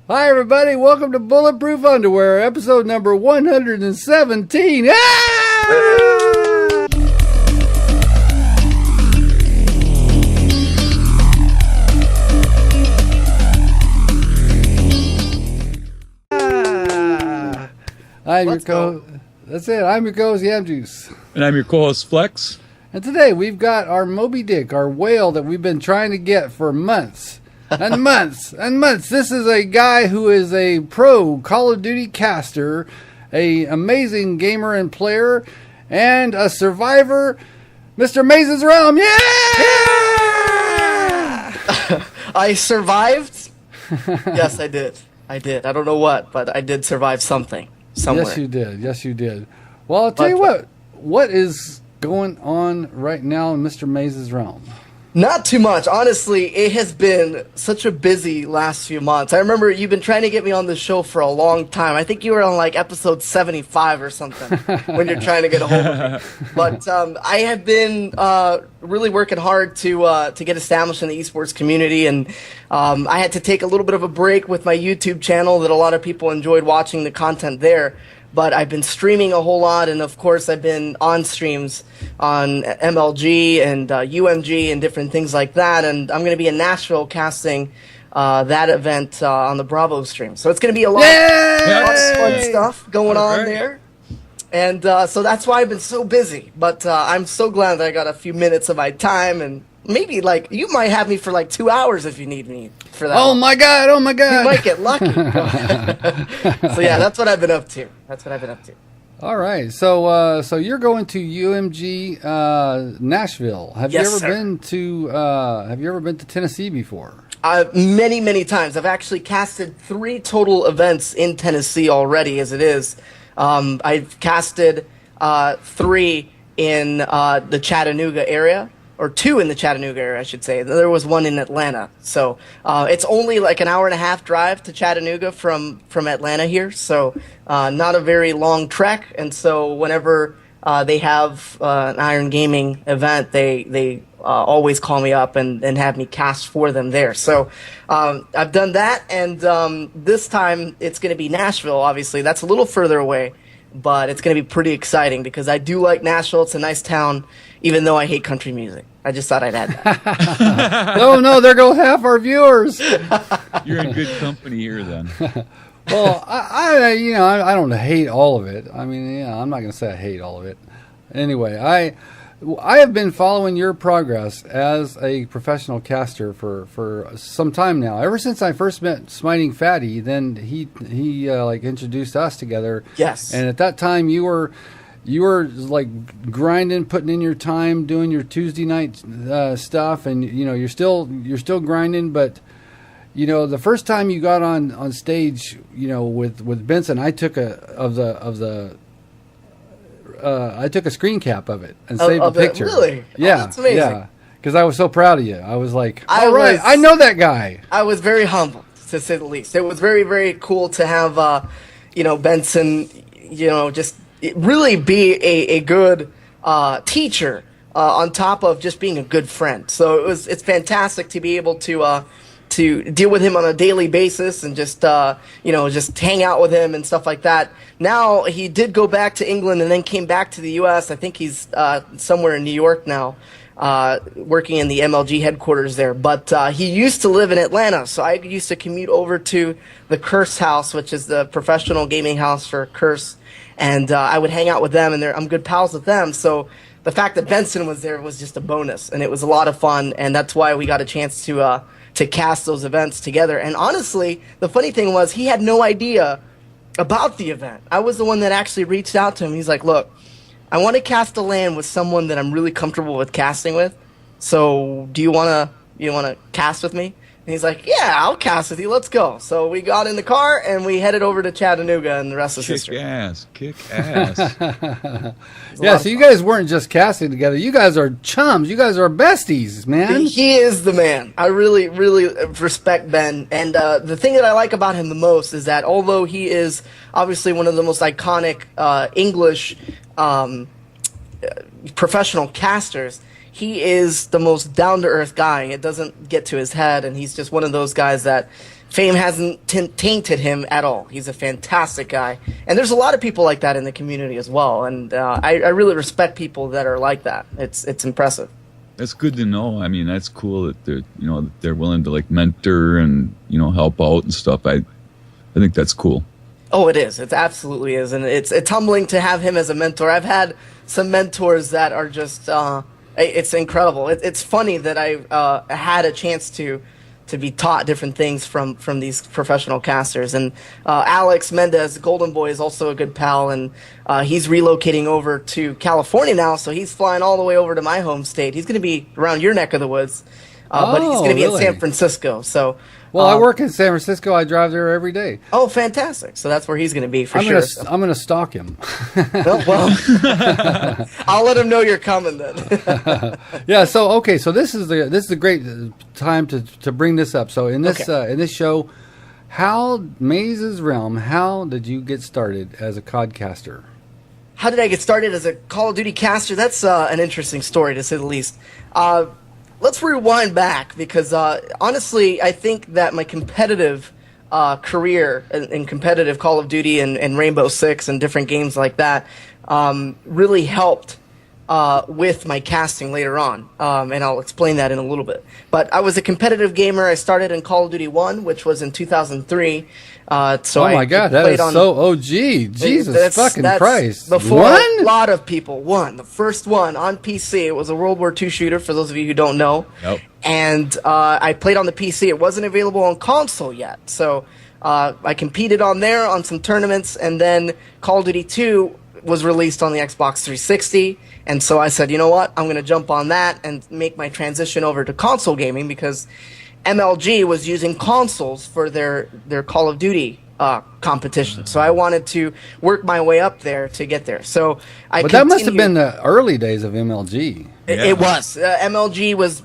Hi, everybody. Welcome to Bulletproof Underwear, episode number 117. I'm your co-host. That's it. I'm your co-host, Yam Juice. And I'm your co-host, Flex. And today we've got our Moby Dick, our whale that we've been trying to get for months. And months and months. This is a guy who is a pro Call of Duty caster, a amazing gamer and player, and a survivor, Mr. MazesRealm. Yeah! I survived? Yes, I did. I don't know what, but I did survive something somewhere. Yes, you did. Yes, you did. Well, I'll tell you what is going on right now in Mr. MazesRealm? Not too much. Honestly, it has been such a busy last few months. I remember you've been trying to get me on the show for a long time. I think you were on like episode 75 or something when you're trying to get a hold of me. But I have been really working hard to get established in the eSports community, and I had to take a little bit of a break with my YouTube channel that a lot of people enjoyed watching the content there. But I've been streaming a whole lot, and of course I've been on streams on MLG and UMG and different things like that, and I'm going to be in Nashville casting that event on the Bravo stream. So it's going to be a lot of fun stuff going on there. And so that's why I've been so busy. But I'm so glad that I got a few minutes of my time, and maybe like you might have me for like 2 hours if you need me for that. Oh my god! Oh my god! You might get lucky. So yeah, that's what I've been up to. All right, so you're going to UMG Nashville. Have you ever been to Tennessee before? Many times. I've actually casted 3 total events in Tennessee already. As it is, I've casted 3 in the Chattanooga area. Or 2 in the Chattanooga area, I should say. There was 1 in Atlanta. So it's only like an hour-and-a-half drive to Chattanooga from Atlanta here. So not a very long trek. And so whenever they have an Iron Gaming event, they always call me up and have me cast for them there. So I've done that. And this time it's going to be Nashville, obviously. That's a little further away. But it's going to be pretty exciting because I do like Nashville. It's a nice town, even though I hate country music. I just thought I'd add that. No, there go half our viewers. You're in good company here, then. Well, I don't hate all of it. I mean, I'm not going to say I hate all of it. Anyway, I have been following your progress as a professional caster for some time now. Ever since I first met Smiting Fatty, then he like introduced us together. Yes. And at that time, you were like grinding, putting in your time, doing your Tuesday night stuff, and you're still grinding. But the first time you got on stage, with Benson, I took a screen cap of it and saved a picture. Really? Yeah, that's amazing. Yeah, because I was so proud of you. I was like, all right, I know that guy. I was very humbled, to say the least. It was very, very cool to have, Benson, just really be a good teacher on top of just being a good friend. So it's fantastic to be able to deal with him on a daily basis and just just hang out with him and stuff like that. Now he did go back to England and then came back to the U.S. I think he's somewhere in New York now, working in the MLG headquarters there. But he used to live in Atlanta, so I used to commute over to the Curse House, which is the professional gaming house for Curse, and I would hang out with them, and I'm good pals with them. So the fact that Benson was there was just a bonus, and it was a lot of fun, and that's why we got a chance to cast those events together. And honestly, the funny thing was he had no idea about the event. I was the one that actually reached out to him. He's like, look, I want to cast a LAN with someone that I'm really comfortable with casting with. So do you want to cast with me? And he's like, yeah, I'll cast with you. Let's go. So we got in the car and we headed over to Chattanooga, and the rest is history. Kick ass. Yeah, so you guys weren't just casting together. You guys are chums. You guys are besties, man. He is the man. I really, really respect Ben. And the thing that I like about him the most is that although he is obviously one of the most iconic English professional casters, he is the most down-to-earth guy. It doesn't get to his head, and he's just one of those guys that fame hasn't tainted him at all. He's a fantastic guy, and there's a lot of people like that in the community as well. And I really respect people that are like that. It's impressive. That's good to know. I mean, that's cool that they're willing to like mentor and help out and stuff. I think that's cool. Oh, it is. It absolutely is, and it's humbling to have him as a mentor. I've had some mentors that are just it's incredible. It's funny that I had a chance to be taught different things from these professional casters. And Alex Mendez, Golden Boy, is also a good pal, and he's relocating over to California now, so he's flying all the way over to my home state. He's going to be around your neck of the woods, but he's going to be in San Francisco. So, well, I work in San Francisco. I drive there every day. Oh, fantastic! So that's where he's going to be for sure. I'm going to stalk him. Well, I'll let him know you're coming then. Yeah. So okay. So this is a great time to bring this up. So in this show, how MazesRealm? How did you get started as a codcaster? How did I get started as a Call of Duty caster? That's an interesting story, to say the least. Let's rewind back, because honestly, I think that my competitive career in competitive Call of Duty and Rainbow Six and different games like that really helped with my casting later on, and I'll explain that in a little bit. But I was a competitive gamer. I started in Call of Duty 1, which was in 2003. Oh my God, that is so OG. Jesus fucking Christ. Before a lot of people. The first one on PC. It was a World War II shooter, for those of you who don't know. Yep. And I played on the PC. It wasn't available on console yet. So I competed on there on some tournaments, and then Call of Duty 2 was released on the Xbox 360. And so I said, you know what? I'm going to jump on that and make my transition over to console gaming, because MLG was using consoles for their Call of Duty competition. So I wanted to work my way up there to get there. So But that must have been the early days of MLG. It was. MLG was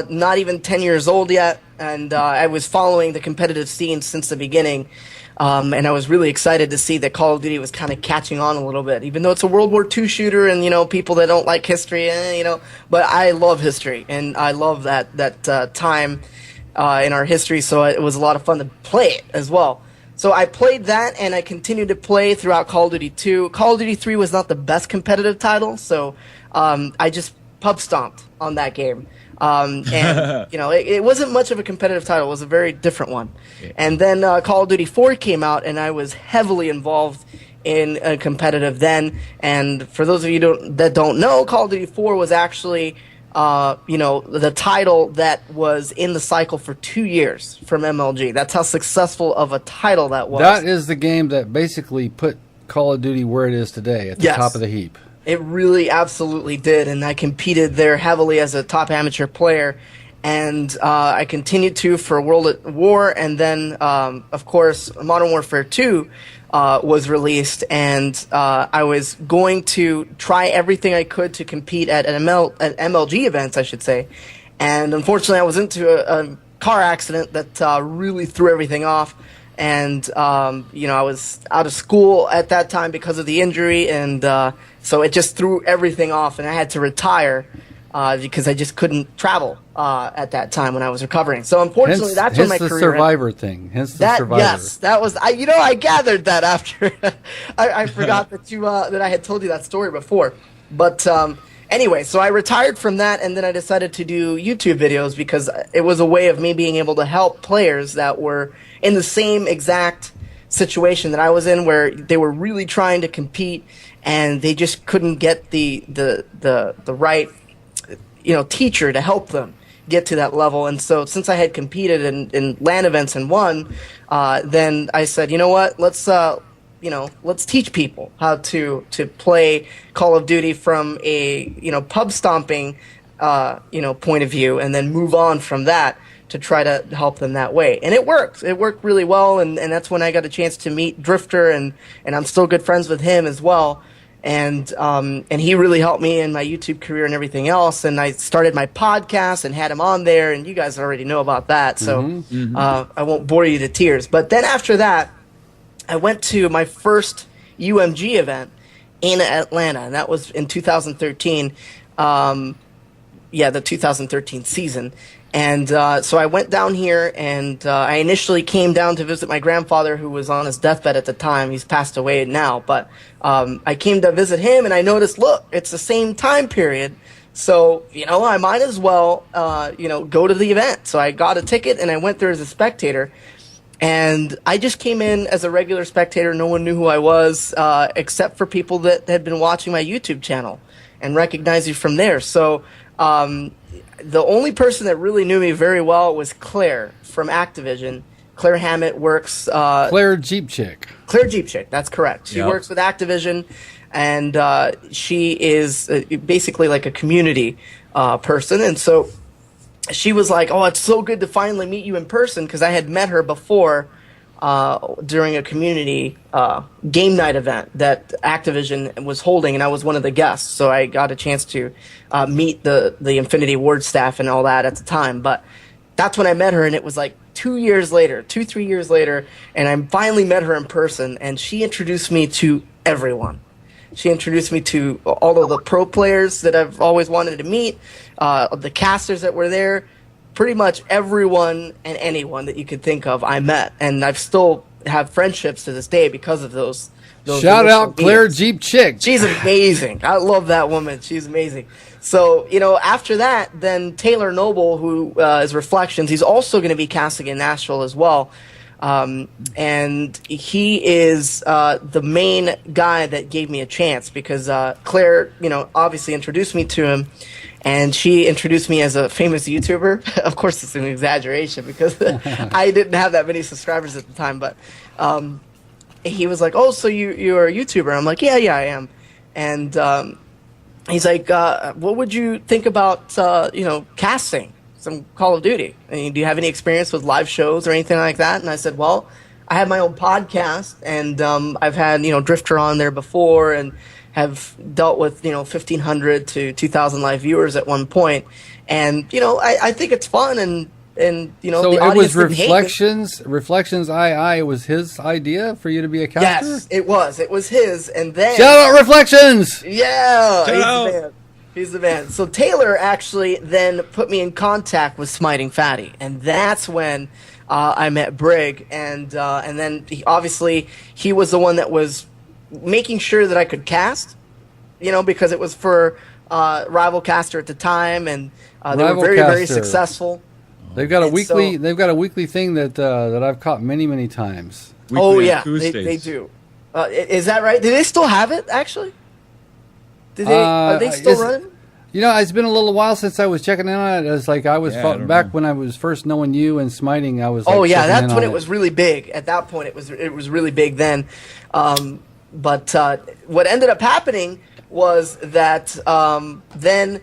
not even 10 years old yet, and I was following the competitive scene since the beginning. And I was really excited to see that Call of Duty was kind of catching on a little bit, even though it's a World War II shooter, and people that don't like history, but I love history, and I love that time in our history, so it was a lot of fun to play it as well. So I played that, and I continued to play throughout Call of Duty 2. Call of Duty 3 was not the best competitive title, so I just pub stomped on that game. And it wasn't much of a competitive title. It was a very different one. And then Call of Duty 4 came out, and I was heavily involved in competitive then. And for those of you that don't know, Call of Duty 4 was actually the title that was in the cycle for 2 years from MLG. That's how successful of a title that was. That is the game that basically put Call of Duty where it is today, at the top of the heap. It really absolutely did, and I competed there heavily as a top amateur player, and I continued to for World at War, and then, of course, Modern Warfare 2 was released, and I was going to try everything I could to compete at MLG events, I should say, and unfortunately I was into a car accident that really threw everything off. And I was out of school at that time because of the injury, and so it just threw everything off, and I had to retire because I just couldn't travel at that time when I was recovering. So unfortunately, that's when my career. Hence the survivor thing. Hence the survivor. Yes, that was. I gathered that after. I forgot that I had told you that story before, but. Anyway, so I retired from that, and then I decided to do YouTube videos because it was a way of me being able to help players that were in the same exact situation that I was in, where they were really trying to compete and they just couldn't get the right teacher to help them get to that level. And so since I had competed in LAN events and won, then I said, you know what, let's teach people how to play Call of Duty from a pub stomping point of view, and then move on from that to try to help them that way. And it worked. It worked really well, and that's when I got a chance to meet Drifter, and I'm still good friends with him as well. And he really helped me in my YouTube career and everything else. And I started my podcast and had him on there, and you guys already know about that, so I won't bore you to tears. But then after that, I went to my first UMG event in Atlanta, and that was in 2013. The 2013 season. And so I went down here, and I initially came down to visit my grandfather, who was on his deathbed at the time. He's passed away now, but I came to visit him, and I noticed, look, it's the same time period. So, I might as well, go to the event. So I got a ticket, and I went there as a spectator. And I just came in as a regular spectator. No one knew who I was, except for people that had been watching my YouTube channel and recognized you from there. So the only person that really knew me very well was Claire from Activision. Claire Hammett works... Claire Jeep Chick. Claire Jeep Chick, that's correct. She works with Activision, and she is basically like a community person. And so she was like, oh, it's so good to finally meet you in person, because I had met her before during a community game night event that Activision was holding, and I was one of the guests. So I got a chance to meet the Infinity Ward staff and all that at the time. But that's when I met her, and it was like 3 years later, and I finally met her in person, and she introduced me to everyone. She introduced me to all of the pro players that I've always wanted to meet, the casters that were there. Pretty much everyone and anyone that you could think of I met, and I've still have friendships to this day because of those Shout out Claire Jeep Chick. She's amazing. I love that woman. She's amazing. So, after that, then Taylor Noble, who is Reflections, he's also going to be casting in Nashville as well. And he is the main guy that gave me a chance, because Claire, obviously introduced me to him, and she introduced me as a famous YouTuber. Of course, it's an exaggeration, because I didn't have that many subscribers at the time, but he was like, oh, so you're a YouTuber? I'm like, yeah, I am. And he's like, what would you think about, casting some Call of Duty? I mean, do you have any experience with live shows or anything like that? And I said, well, I have my own podcast, and I've had, Drifter on there before, and have dealt with, 1,500 to 2,000 live viewers at one point. And, I think it's fun, and so the it was Reflections. It was his idea for you to be a caster? Yes, it was his, and then... Shout out Reflections! Yeah! Shout out. He's the man. So Taylor actually then put me in contact with Smiting Fatty, and that's when I met Brig, and then he was the one that was making sure that I could cast, because it was for Rival Caster at the time, and they were very, very successful. They've got a weekly thing that I've caught many times. Weekly they do. Is that right? Do they still have it, actually? Are they still running? It's been a little while since I was checking in on it. It's like I was back when I was first knowing you and Smiting. I was. That's when it was really big. At that point, it was really big then. But what ended up happening was that then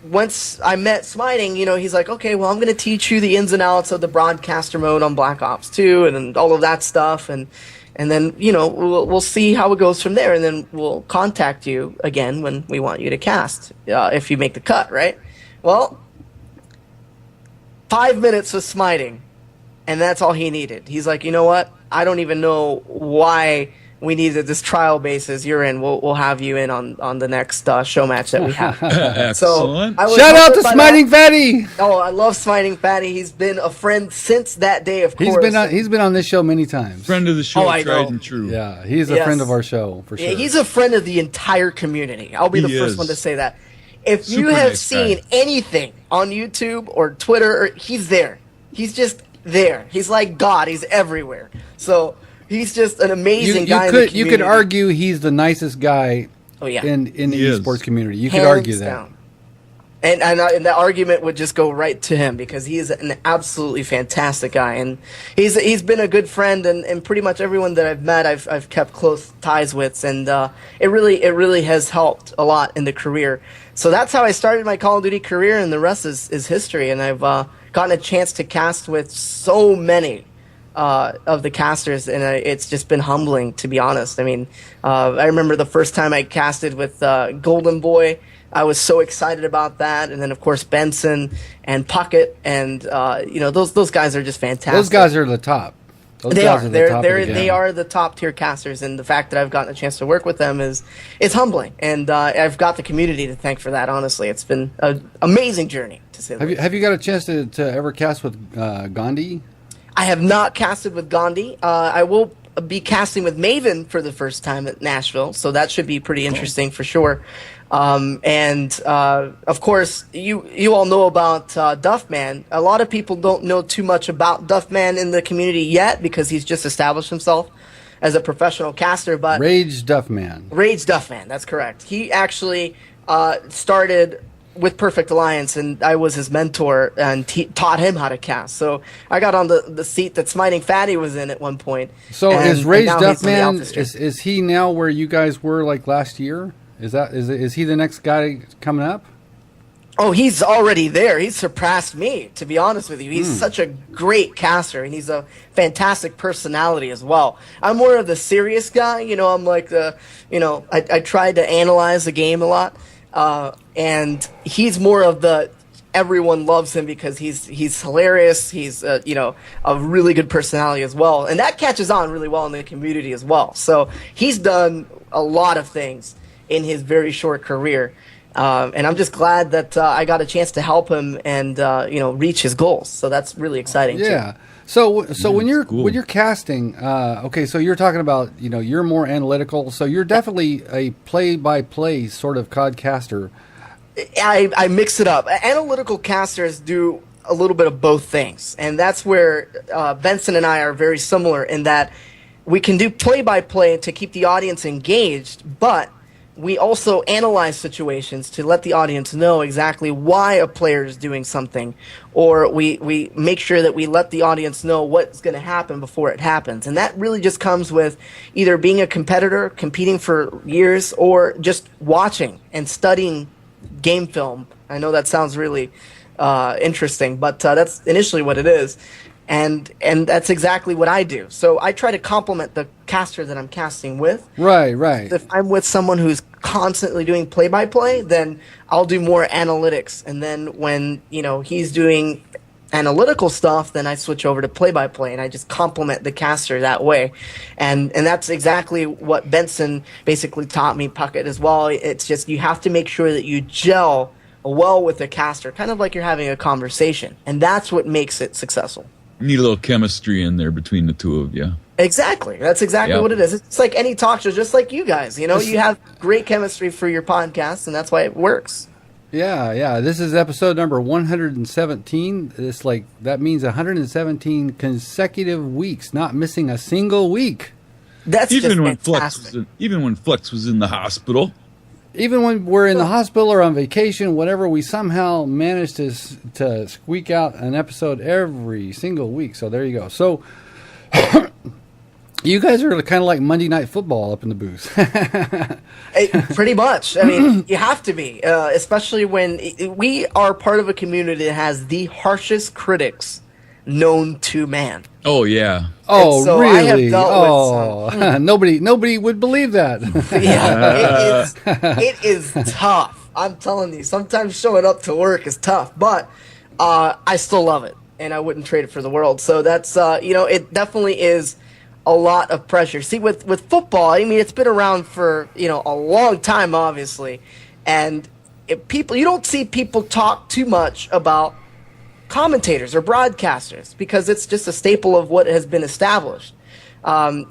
once I met Smiting, he's like, okay, well, I'm going to teach you the ins and outs of the broadcaster mode on Black Ops 2 and all of that stuff, and then, we'll see how it goes from there, and then we'll contact you again when we want you to cast, if you make the cut, right? Well, 5 minutes of Smiting, and that's all he needed. He's like, you know what? I don't even know why we needed this trial basis. You're in. We'll have you in on the next show match that we have. Excellent. So shout out to Smiting Fatty. Oh, I love Smiting Fatty. He's been a friend since that day. Of course, he's been on this show many times. Friend of the show, tried and true. Yeah, he's a friend of our show for sure. Yeah, he's a friend of the entire community. I'll be the first one to say that. If you have seen anything on YouTube or Twitter, he's there. He's just there. He's like God. He's everywhere. So. He's just an amazing guy in the community. You could argue he's the nicest guy in the esports community. You could argue that. Down. And the argument would just go right to him, because he is an absolutely fantastic guy. And he's been a good friend, and pretty much everyone that I've met I've kept close ties with. And it really has helped a lot in the career. So that's how I started my Call of Duty career, and the rest is history. And I've gotten a chance to cast with so many of the casters, and it's just been humbling, to be honest. I mean, I remember the first time I casted with Golden Boy. I was so excited about that, and then of course Benson and Puckett, and those guys are just fantastic. Those guys are the top. They are. They are the top tier casters, and the fact that I've gotten a chance to work with them is humbling, and I've got the community to thank for that. Honestly, it's been an amazing journey. to say the Have you least. have you got a chance to ever cast with Gandhi? I have not casted with Gandhi. I will be casting with Maven for the first time at Nashville, so that should be pretty interesting for sure. Of course, you all know about Duffman. A lot of people don't know too much about Duffman in the community yet because he's just established himself as a professional caster. But Rage Duffman. Rage Duffman, that's correct. He actually started with Perfect Alliance, and I was his mentor and taught him how to cast. So I got on the seat that Smiting Fatty was in at one point. So and, is Rage and now he's on the Duffman, Alpha Stream. is he now where you guys were like last year? Is he the next guy coming up? Oh, he's already there. He's surpassed me, to be honest with you. He's such a great caster, and he's a fantastic personality as well. I'm more of the serious guy. I'm like I try to analyze the game a lot. And he's more of the everyone loves him because he's hilarious. He's a really good personality as well, and that catches on really well in the community as well. So he's done a lot of things in his very short career, and I'm just glad that I got a chance to help him and reach his goals. So that's really exciting. Yeah. Too. So when you're cool. when you're casting, okay, so you're talking about you're more analytical. So you're definitely a play-by-play sort of COD caster. I mix it up. Analytical casters do a little bit of both things, and that's where Benson and I are very similar in that we can do play-by-play to keep the audience engaged, but we also analyze situations to let the audience know exactly why a player is doing something, or we make sure that we let the audience know what's going to happen before it happens. And that really just comes with either being a competitor, competing for years, or just watching and studying game film. I know that sounds really interesting, but that's initially what it is. And that's exactly what I do. So I try to complement the caster that I'm casting with. Right. If I'm with someone who's constantly doing play-by-play, then I'll do more analytics. And then when, he's doing analytical stuff, then I switch over to play-by-play, and I just complement the caster that way. And that's exactly what Benson basically taught me, Puckett, as well. It's just you have to make sure that you gel well with the caster, kind of like you're having a conversation. And that's what makes it successful. Need a little chemistry in there between the two of you. Exactly. That's exactly what it is. It's like any talk show, just like you guys. You have great chemistry for your podcast, and that's why it works. Yeah. This is episode number 117. That means 117 consecutive weeks, not missing a single week. That's even just when fantastic. Flex was in the hospital. Even when we're in the hospital or on vacation, whatever, we somehow manage to squeak out an episode every single week. So there you go. So you guys are kind of like Monday Night Football up in the booth. Pretty much. I mean, you have to be, especially when we are part of a community that has the harshest critics known to man. Oh yeah. Oh, so really? I have dealt with nobody would believe that. Yeah, it is tough. I'm telling you, sometimes showing up to work is tough, but I still love it, and I wouldn't trade it for the world. So that's it definitely is a lot of pressure. See, with football, I mean, it's been around for a long time, obviously, and you don't see people talk too much about commentators or broadcasters because it's just a staple of what has been established. And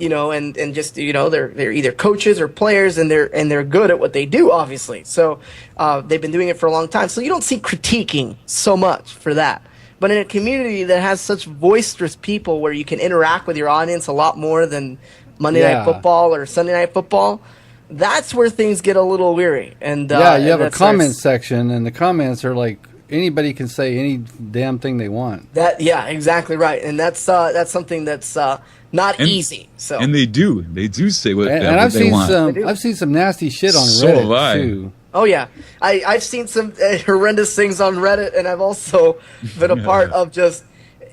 just they're either coaches or players, and they're good at what they do, obviously. So they've been doing it for a long time. So you don't see critiquing so much for that. But in a community that has such boisterous people where you can interact with your audience a lot more than Monday Night Football or Sunday Night Football, that's where things get a little weary. And you have a comment section, and the comments are like anybody can say any damn thing they want. Exactly right. And that's something that's not easy. So and they do say what, and what I've they seen want. I've seen some nasty shit on So Reddit have I. too. Oh yeah, I've seen some horrendous things on Reddit, and I've also been a part of just.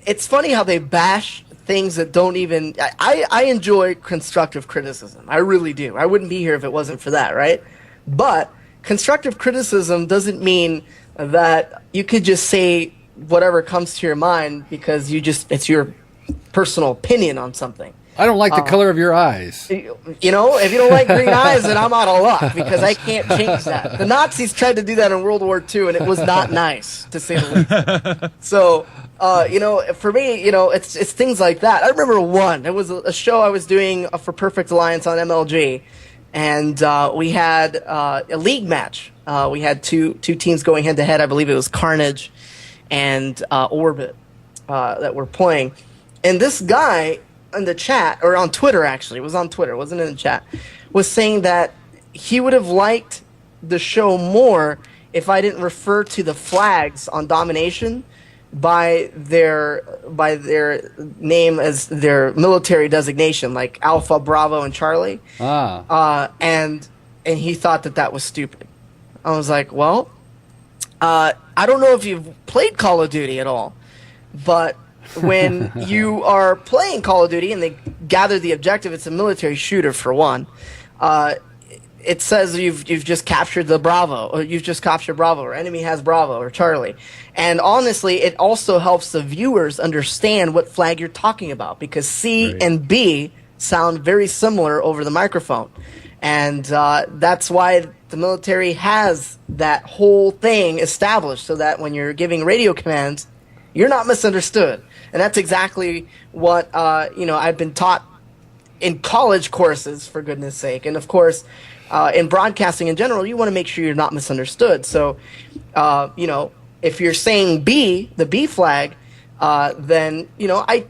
It's funny how they bash things that don't even. I enjoy constructive criticism. I really do. I wouldn't be here if it wasn't for that, right? But constructive criticism doesn't mean that you could just say whatever comes to your mind because it's your personal opinion on something. I don't like the color of your eyes. You know, if you don't like green eyes, then I'm out of luck because I can't change that. The Nazis tried to do that in World War II, and it was not nice, to say the least. So, you know, for me, you know, it's things like that. I remember it was a show I was doing for Perfect Alliance on MLG, and we had a league match. We had two teams going head-to-head. I believe it was Carnage and Orbit that were playing. And this guy in the chat, or on Twitter actually, it was on Twitter, it wasn't in the chat, was saying that he would have liked the show more if I didn't refer to the flags on Domination by their name as their military designation, like Alpha, Bravo, and Charlie. And he thought that was stupid. I was like, well, I don't know if you've played Call of Duty at all, but when you are playing Call of Duty and they gather the objective, it's a military shooter for one. It says you've just captured the Bravo, or you've just captured Bravo, or enemy has Bravo or Charlie. And honestly, it also helps the viewers understand what flag you're talking about, because C and B sound very similar over the microphone. And that's why the military has that whole thing established, so that when you're giving radio commands, you're not misunderstood. And that's exactly what you know, I've been taught in college courses, for goodness sake. And of course, in broadcasting in general, you want to make sure you're not misunderstood. So, you know, if you're saying B, the B flag, then, you know, I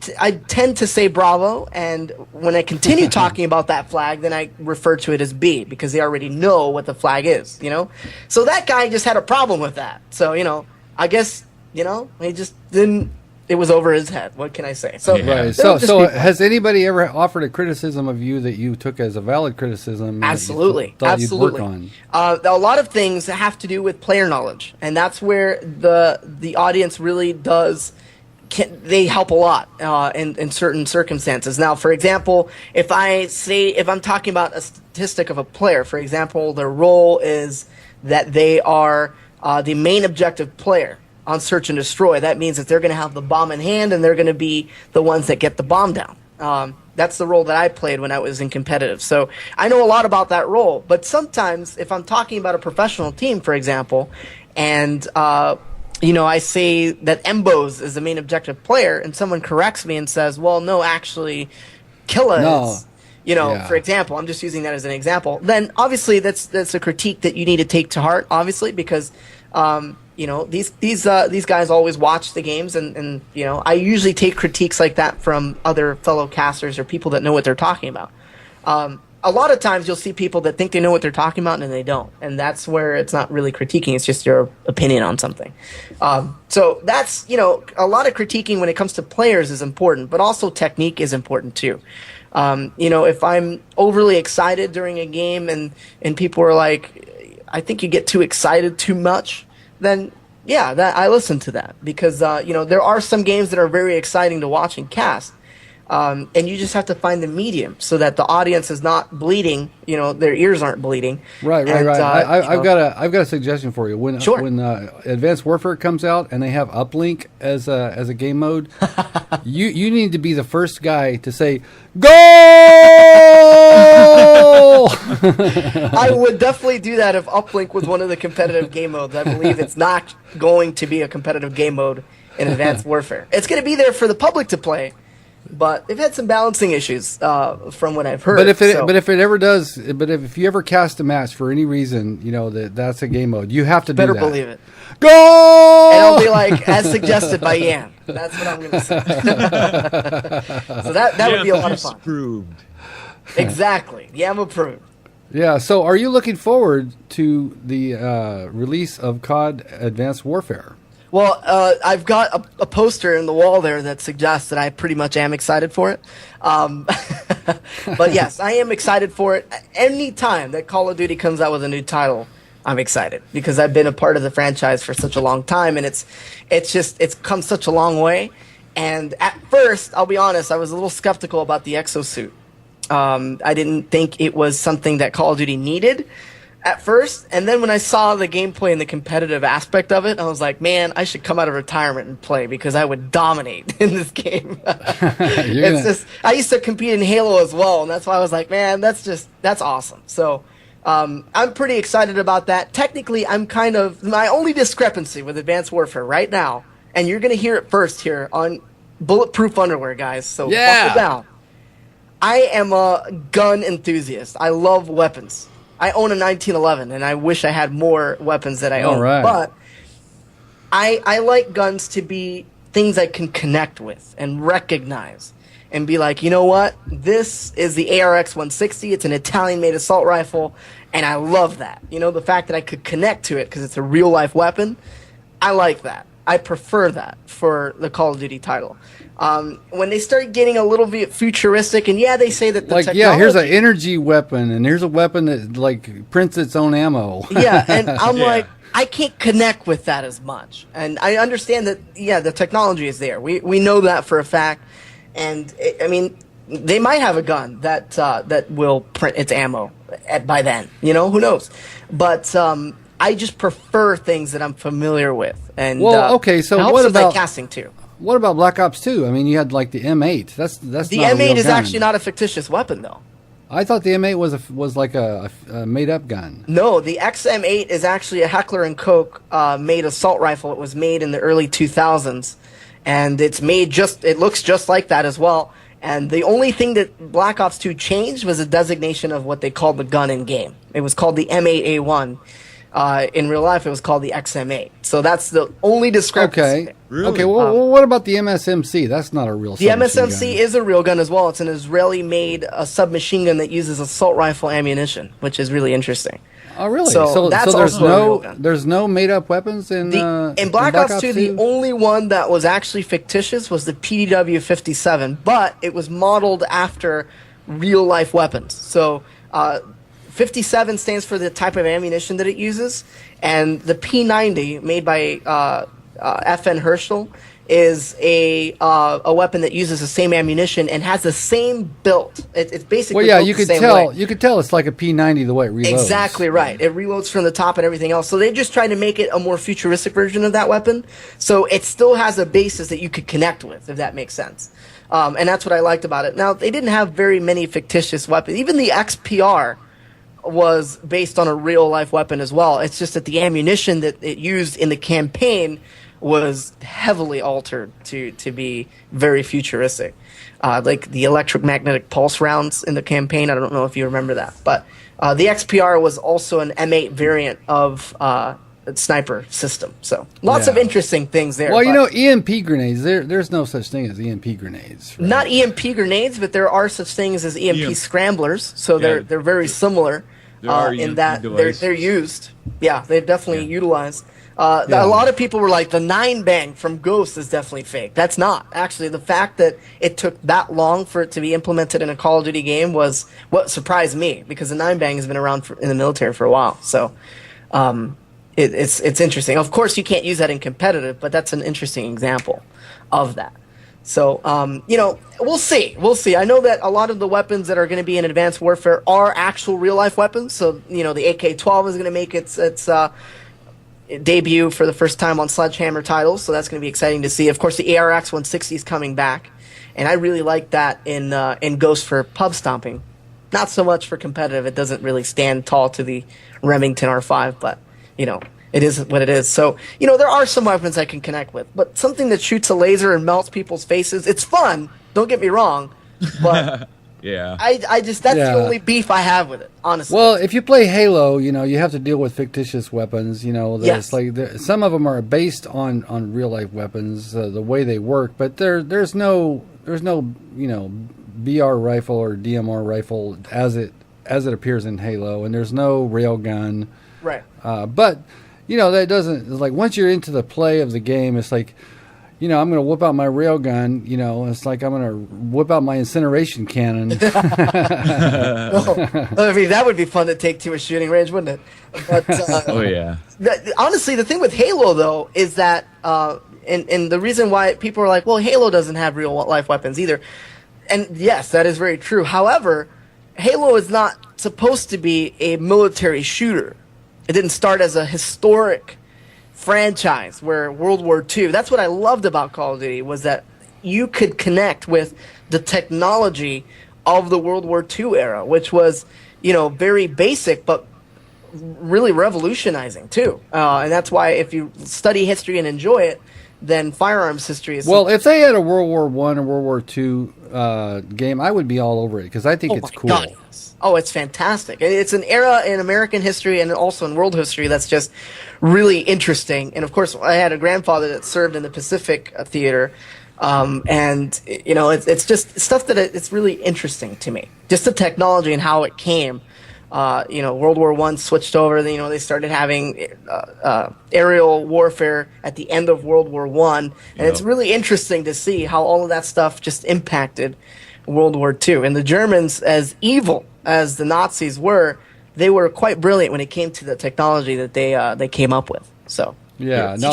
tend to say Bravo, and when I continue talking about that flag, then I refer to it as B, because they already know what the flag is, you know? So that guy just had a problem with that. So, you know, I guess, you know, he just didn't, it was over his head. What can I say? So, right. So has anybody ever offered a criticism of you that you took as a valid criticism? Absolutely. Absolutely. You'd work on? A lot of things have to do with player knowledge, and that's where the audience really does. They help a lot in certain circumstances. Now, for example, if I'm talking about a statistic of a player, for example, their role is that they are the main objective player on Search and Destroy. That means that they're going to have the bomb in hand, and they're going to be the ones that get the bomb down. That's the role that I played when I was in competitive. So I know a lot about that role. But sometimes, if I'm talking about a professional team, for example, and you know, I say that Embos is the main objective player, and someone corrects me and says, well, no, actually, Killa is. You know, for example, I'm just using that as an example. Then obviously that's a critique that you need to take to heart, obviously, because you know, these guys always watch the games, and you know, I usually take critiques like that from other fellow casters or people that know what they're talking about. A lot of times you'll see people that think they know what they're talking about and they don't, and that's where it's not really critiquing, it's just your opinion on something. So that's, you know, a lot of critiquing when it comes to players is important, but also technique is important too. You know, if I'm overly excited during a game and people are like, I think you get too excited too much, then yeah, that I listen to that, because you know, there are some games that are very exciting to watch and cast, and you just have to find the medium so that the audience is not bleeding. You know, their ears aren't bleeding. Right. I've got a suggestion for you. When Advanced Warfare comes out and they have uplink as a game mode, you need to be the first guy to say "Goal!" I would definitely do that if uplink was one of the competitive game modes. I believe it's not going to be a competitive game mode in Advanced Warfare. It's going to be there for the public to play, but they've had some balancing issues from what I've heard. But if you ever cast a match for any reason, you know that's a game mode. You have to do that. Better believe it. Go! And I'll be like, as suggested by Yan. That's what I'm going to say. So that would be a lot of fun. Approved. Exactly. Yam approved. Yeah. So, are you looking forward to the release of COD Advanced Warfare? Well, I've got a poster in the wall there that suggests that I pretty much am excited for it. But yes, I am excited for it. Any time that Call of Duty comes out with a new title, I'm excited, because I've been a part of the franchise for such a long time, and it's come such a long way. And at first, I'll be honest, I was a little skeptical about the exosuit. I didn't think it was something that Call of Duty needed. at first, and then when I saw the gameplay and the competitive aspect of it, I was like, man, I should come out of retirement and play because I would dominate in this game. I used to compete in Halo as well, and that's why I was like, man, that's awesome. So I'm pretty excited about that. Technically, my only discrepancy with Advanced Warfare right now, and you're going to hear it first here on Bulletproof Underwear, guys, so buckle down. I am a gun enthusiast. I love weapons. I own a 1911, and I wish I had more weapons that I own. Right. But I like guns to be things I can connect with and recognize and be like, you know what? This is the ARX 160. It's an Italian-made assault rifle, and I love that. You know, the fact that I could connect to it because it's a real-life weapon, I like that. I prefer that for the Call of Duty title. When they start getting a little bit futuristic, and they say that the technology... here's an energy weapon, and here's a weapon that, like, prints its own ammo. Yeah, and I'm like, I can't connect with that as much. And I understand that, the technology is there. We know that for a fact. And, I mean, they might have a gun that will print its ammo by then. You know, who knows? But I just prefer things that I'm familiar with. And, okay, so what about... casting, too. What about Black Ops 2? I mean, you had like the M8. That's the not M8 is gun. actually not a fictitious weapon, though. I thought the M8 was like a made-up gun. No, the XM8 is actually a Heckler and Koch made assault rifle. It was made in the early 2000s, and it looks just like that as well. And the only thing that Black Ops 2 changed was the designation of what they called the gun in game. It was called the M8A1. In real life, it was called the XM8. So that's the only discrepancy. Okay. Really? Okay. Well, what about the MSMC? That's not a real. The MSMC is a real gun as well. It's an Israeli-made submachine gun that uses assault rifle ammunition, which is really interesting. Oh, really? So there's no made-up weapons in Black Ops 2. The only one that was actually fictitious was the PDW-57, but it was modeled after real-life weapons. So. 57 stands for the type of ammunition that it uses, and the P90 made by FN Herschel is a weapon that uses the same ammunition and has the same build. It's basically you could tell. You could tell it's like a P90 the way it reloads. Exactly right. It reloads from the top and everything else. So they just tried to make it a more futuristic version of that weapon. So it still has a basis that you could connect with, if that makes sense. And that's what I liked about it. Now they didn't have very many fictitious weapons. Even the XPR was based on a real-life weapon as well. It's just that the ammunition that it used in the campaign was heavily altered to be very futuristic. Like the electromagnetic pulse rounds in the campaign, I don't know if you remember that. But the XPR was also an M8 variant of sniper system. So lots of interesting things there. Well, EMP grenades, there's no such thing as EMP grenades. Right? Not EMP grenades, but there are such things as EMP scramblers. So they're very similar in that they're used. Yeah, they're definitely utilized. A lot of people were like, the 9-bang from Ghost is definitely fake. That's not. Actually, the fact that it took that long for it to be implemented in a Call of Duty game was what surprised me, because the 9-bang has been around in the military for a while. So it's interesting. Of course, you can't use that in competitive, but that's an interesting example of that. So, we'll see. We'll see. I know that a lot of the weapons that are going to be in Advanced Warfare are actual real-life weapons. So, the AK-12 is going to make its debut for the first time on Sledgehammer titles, so that's going to be exciting to see. Of course, the ARX 160 is coming back, and I really like that in Ghost for pub stomping. Not so much for competitive. It doesn't really stand tall to the Remington R5, but, it is what it is. So, there are some weapons I can connect with, but something that shoots a laser and melts people's faces, it's fun, don't get me wrong, but yeah, that's the only beef I have with it, honestly. Well, if you play Halo, you have to deal with fictitious weapons. Yes. Like some of them are based on real life weapons, the way they work, but there's no BR rifle or DMR rifle as it appears in Halo, and there's no railgun. Right. But that doesn't, it's like once you're into the play of the game, it's like, I'm going to whip out my railgun, it's like I'm going to whip out my incineration cannon. Well, I mean, that would be fun to take to a shooting range, wouldn't it? But, oh, yeah. Honestly, the thing with Halo, though, is that, and the reason why people are like, well, Halo doesn't have real-life weapons either. And yes, that is very true. However, Halo is not supposed to be a military shooter. It didn't start as a historic franchise where World War II. That's what I loved about Call of Duty, was that you could connect with the technology of the World War II era, which was, very basic, but really revolutionizing too. And that's why if you study history and enjoy it, then firearms history is... Well, if they had a World War I or World War II game, I would be all over it because I think it's cool. God. Oh, it's fantastic. It's an era in American history and also in world history that's just really interesting. And of course, I had a grandfather that served in the Pacific Theater. And, it's just stuff that it's really interesting to me. Just the technology and how it came. World War I switched over. They started having aerial warfare at the end of World War I. And it's really interesting to see how all of that stuff just impacted World War II. And the Germans, as evil as the Nazis were, they were quite brilliant when it came to the technology that they came up with. So yeah, no.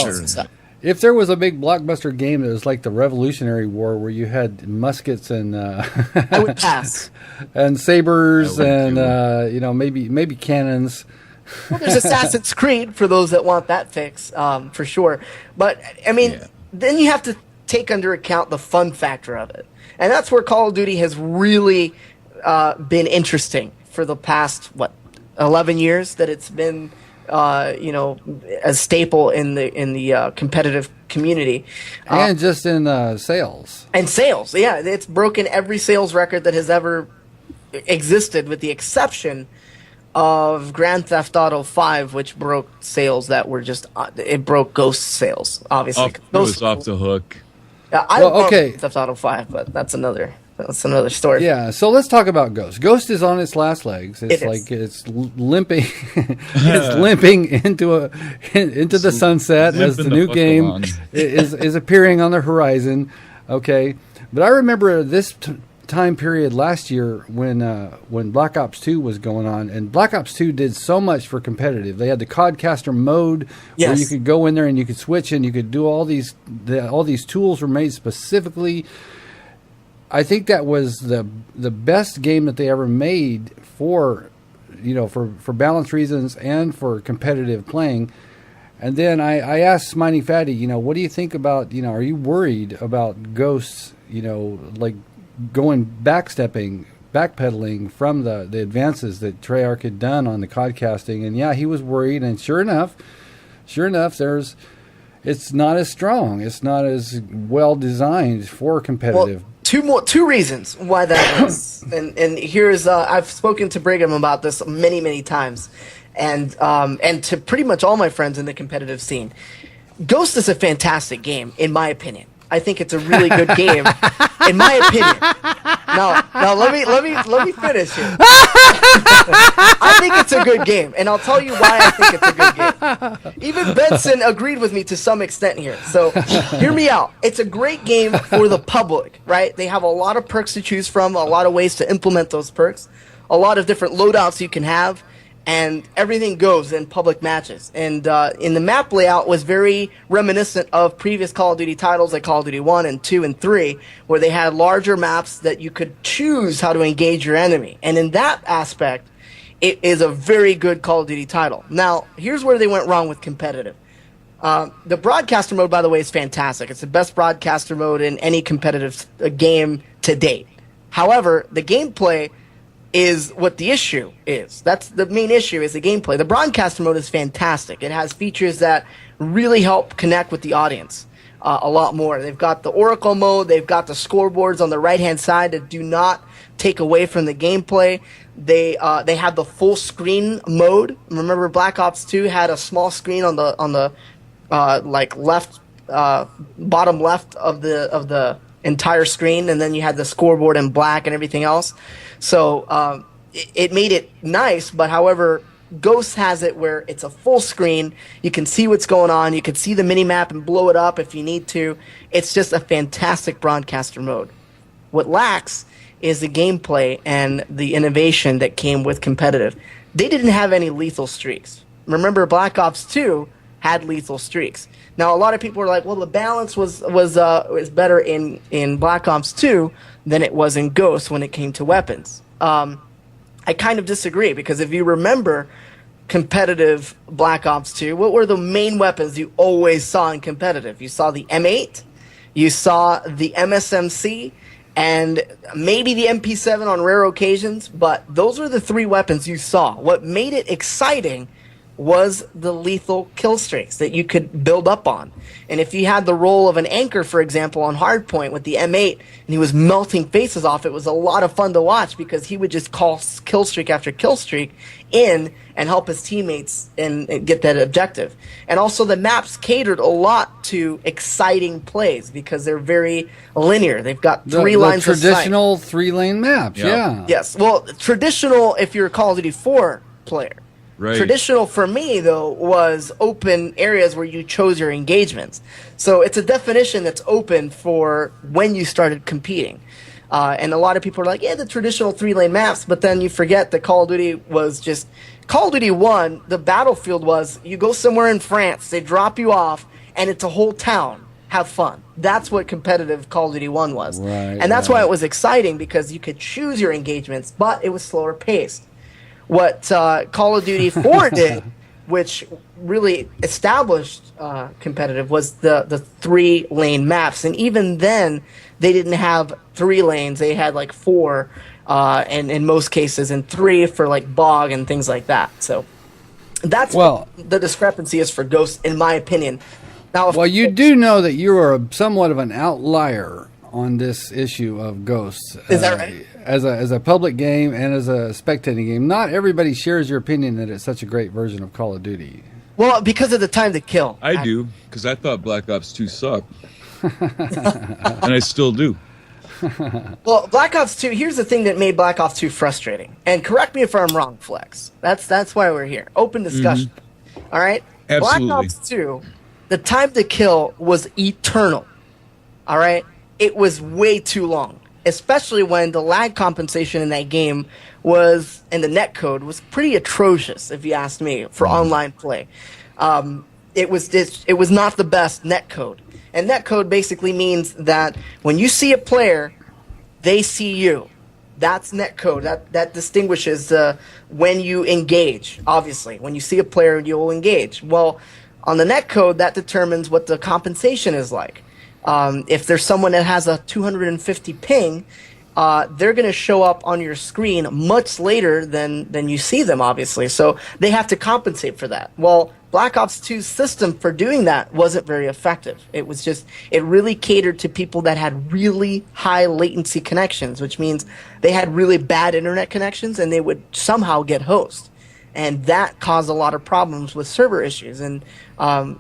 If there was a big blockbuster game that was like the Revolutionary War, where you had muskets and I would pass, and sabers and maybe cannons. Well, there's Assassin's Creed for those that want that fix, for sure. But I mean, then you have to take under account the fun factor of it, and that's where Call of Duty has really been interesting for the past 11 years that it's been. A staple in the competitive community, and just in sales. And sales, yeah, it's broken every sales record that has ever existed, with the exception of Grand Theft Auto 5, which broke sales that were just it broke Ghost sales, obviously. It was off the hook. I love Grand Theft Auto 5, but that's another story. Yeah, so let's talk about Ghost. Ghost is on its last legs. It's limping, it's limping into the sunset as the new game is appearing on the horizon. Okay, but I remember this time period last year when Black Ops 2 was going on, and Black Ops 2 did so much for competitive. They had the Codcaster mode where you could go in there and you could switch and you could do all these tools were made specifically. I think that was the best game that they ever made for balance reasons and for competitive playing. And then I asked Smiley Fatty, what do you think about, are you worried about Ghosts, like backpedaling from the advances that Treyarch had done on the codcasting? And yeah, he was worried. And sure enough, it's not as strong. It's not as well designed for competitive. Well, two reasons why that is, and here's I've spoken to Brigham about this many times, and to pretty much all my friends in the competitive scene. Ghost is a fantastic game, in my opinion. I think it's a really good game, in my opinion. Now let me finish here. I think it's a good game, and I'll tell you why I think it's a good game. Even Benson agreed with me to some extent here. So hear me out. It's a great game for the public, right? They have a lot of perks to choose from, a lot of ways to implement those perks, a lot of different loadouts you can have, and everything goes in public matches. And in the map layout was very reminiscent of previous Call of Duty titles like Call of Duty 1 and 2 and 3, where they had larger maps that you could choose how to engage your enemy. And in that aspect, it is a very good Call of Duty title. Now, here's where they went wrong with competitive. The broadcaster mode, by the way, is fantastic. It's the best broadcaster mode in any competitive game to date. However, the gameplay is what the issue is. That's the main issue, is the gameplay. The broadcaster mode is fantastic. It has features that really help connect with the audience a lot more. They've got the Oracle mode. They've got the scoreboards on the right-hand side that do not take away from the gameplay. They have the full screen mode. Remember, Black Ops 2 had a small screen on the left bottom left of the entire screen, and then you had the scoreboard in black and everything else. So it made it nice, but however, Ghost has it where it's a full screen. You can see what's going on. You can see the mini-map and blow it up if you need to. It's just a fantastic broadcaster mode. What lacks is the gameplay and the innovation that came with competitive. They didn't have any lethal streaks. Remember, Black Ops 2 had lethal streaks. Now, a lot of people were like, well, the balance was better in Black Ops 2 than it was in Ghost when it came to weapons. I kind of disagree, because if you remember competitive Black Ops 2, what were the main weapons you always saw in competitive? You saw the M8, you saw the MSMC, and maybe the MP7 on rare occasions, but those are the three weapons you saw. What made it exciting was the lethal kill streaks that you could build up on. And if you had the role of an anchor, for example, on Hardpoint with the M8, and he was melting faces off, it was a lot of fun to watch, because he would just call kill streak after kill streak in and help his teammates and get that objective. And also the maps catered a lot to exciting plays, because they're very linear. They've got three lines of sight. Traditional 3-lane maps, yeah. Yes, well, traditional if you're a Call of Duty 4 player. Right. Traditional for me, though, was open areas where you chose your engagements. So it's a definition that's open for when you started competing. And a lot of people are like, yeah, the traditional 3-lane maps, but then you forget that Call of Duty was just... Call of Duty 1, the battlefield was, you go somewhere in France, they drop you off, and it's a whole town. Have fun. That's what competitive Call of Duty 1 was. Right, and that's why it was exciting, because you could choose your engagements, but it was slower paced. What Call of Duty 4 did, which really established competitive, was the 3-lane maps. And even then, they didn't have 3 lanes. They had like 4, and in most cases, and 3 for like bog and things like that. So that's what the discrepancy is for Ghost, in my opinion. Now, well, you do know that you are somewhat of an outlier on this issue of Ghosts. Is that right? As a public game and as a spectating game, not everybody shares your opinion that it's such a great version of Call of Duty. Well, because of the time to kill. I do, because I thought Black Ops 2 sucked. And I still do. Well, Black Ops 2, here's the thing that made Black Ops 2 frustrating. And correct me if I'm wrong, Flex. That's why we're here. Open discussion. All right? Absolutely. Black Ops 2, the time to kill was eternal. All right? It was way too long, especially when the lag compensation in that game was, and the netcode was pretty atrocious, if you ask me, for online play. It was not the best netcode. And netcode basically means that when you see a player, they see you. That's netcode. That distinguishes when you engage, obviously. When you see a player, you'll engage. Well, on the netcode, that determines what the compensation is like. If there's someone that has a 250 ping, they're going to show up on your screen much later than you see them, obviously. So they have to compensate for that. Well, Black Ops 2's system for doing that wasn't very effective. It was just, it really catered to people that had really high latency connections, which means they had really bad internet connections and they would somehow get host. And that caused a lot of problems with server issues, and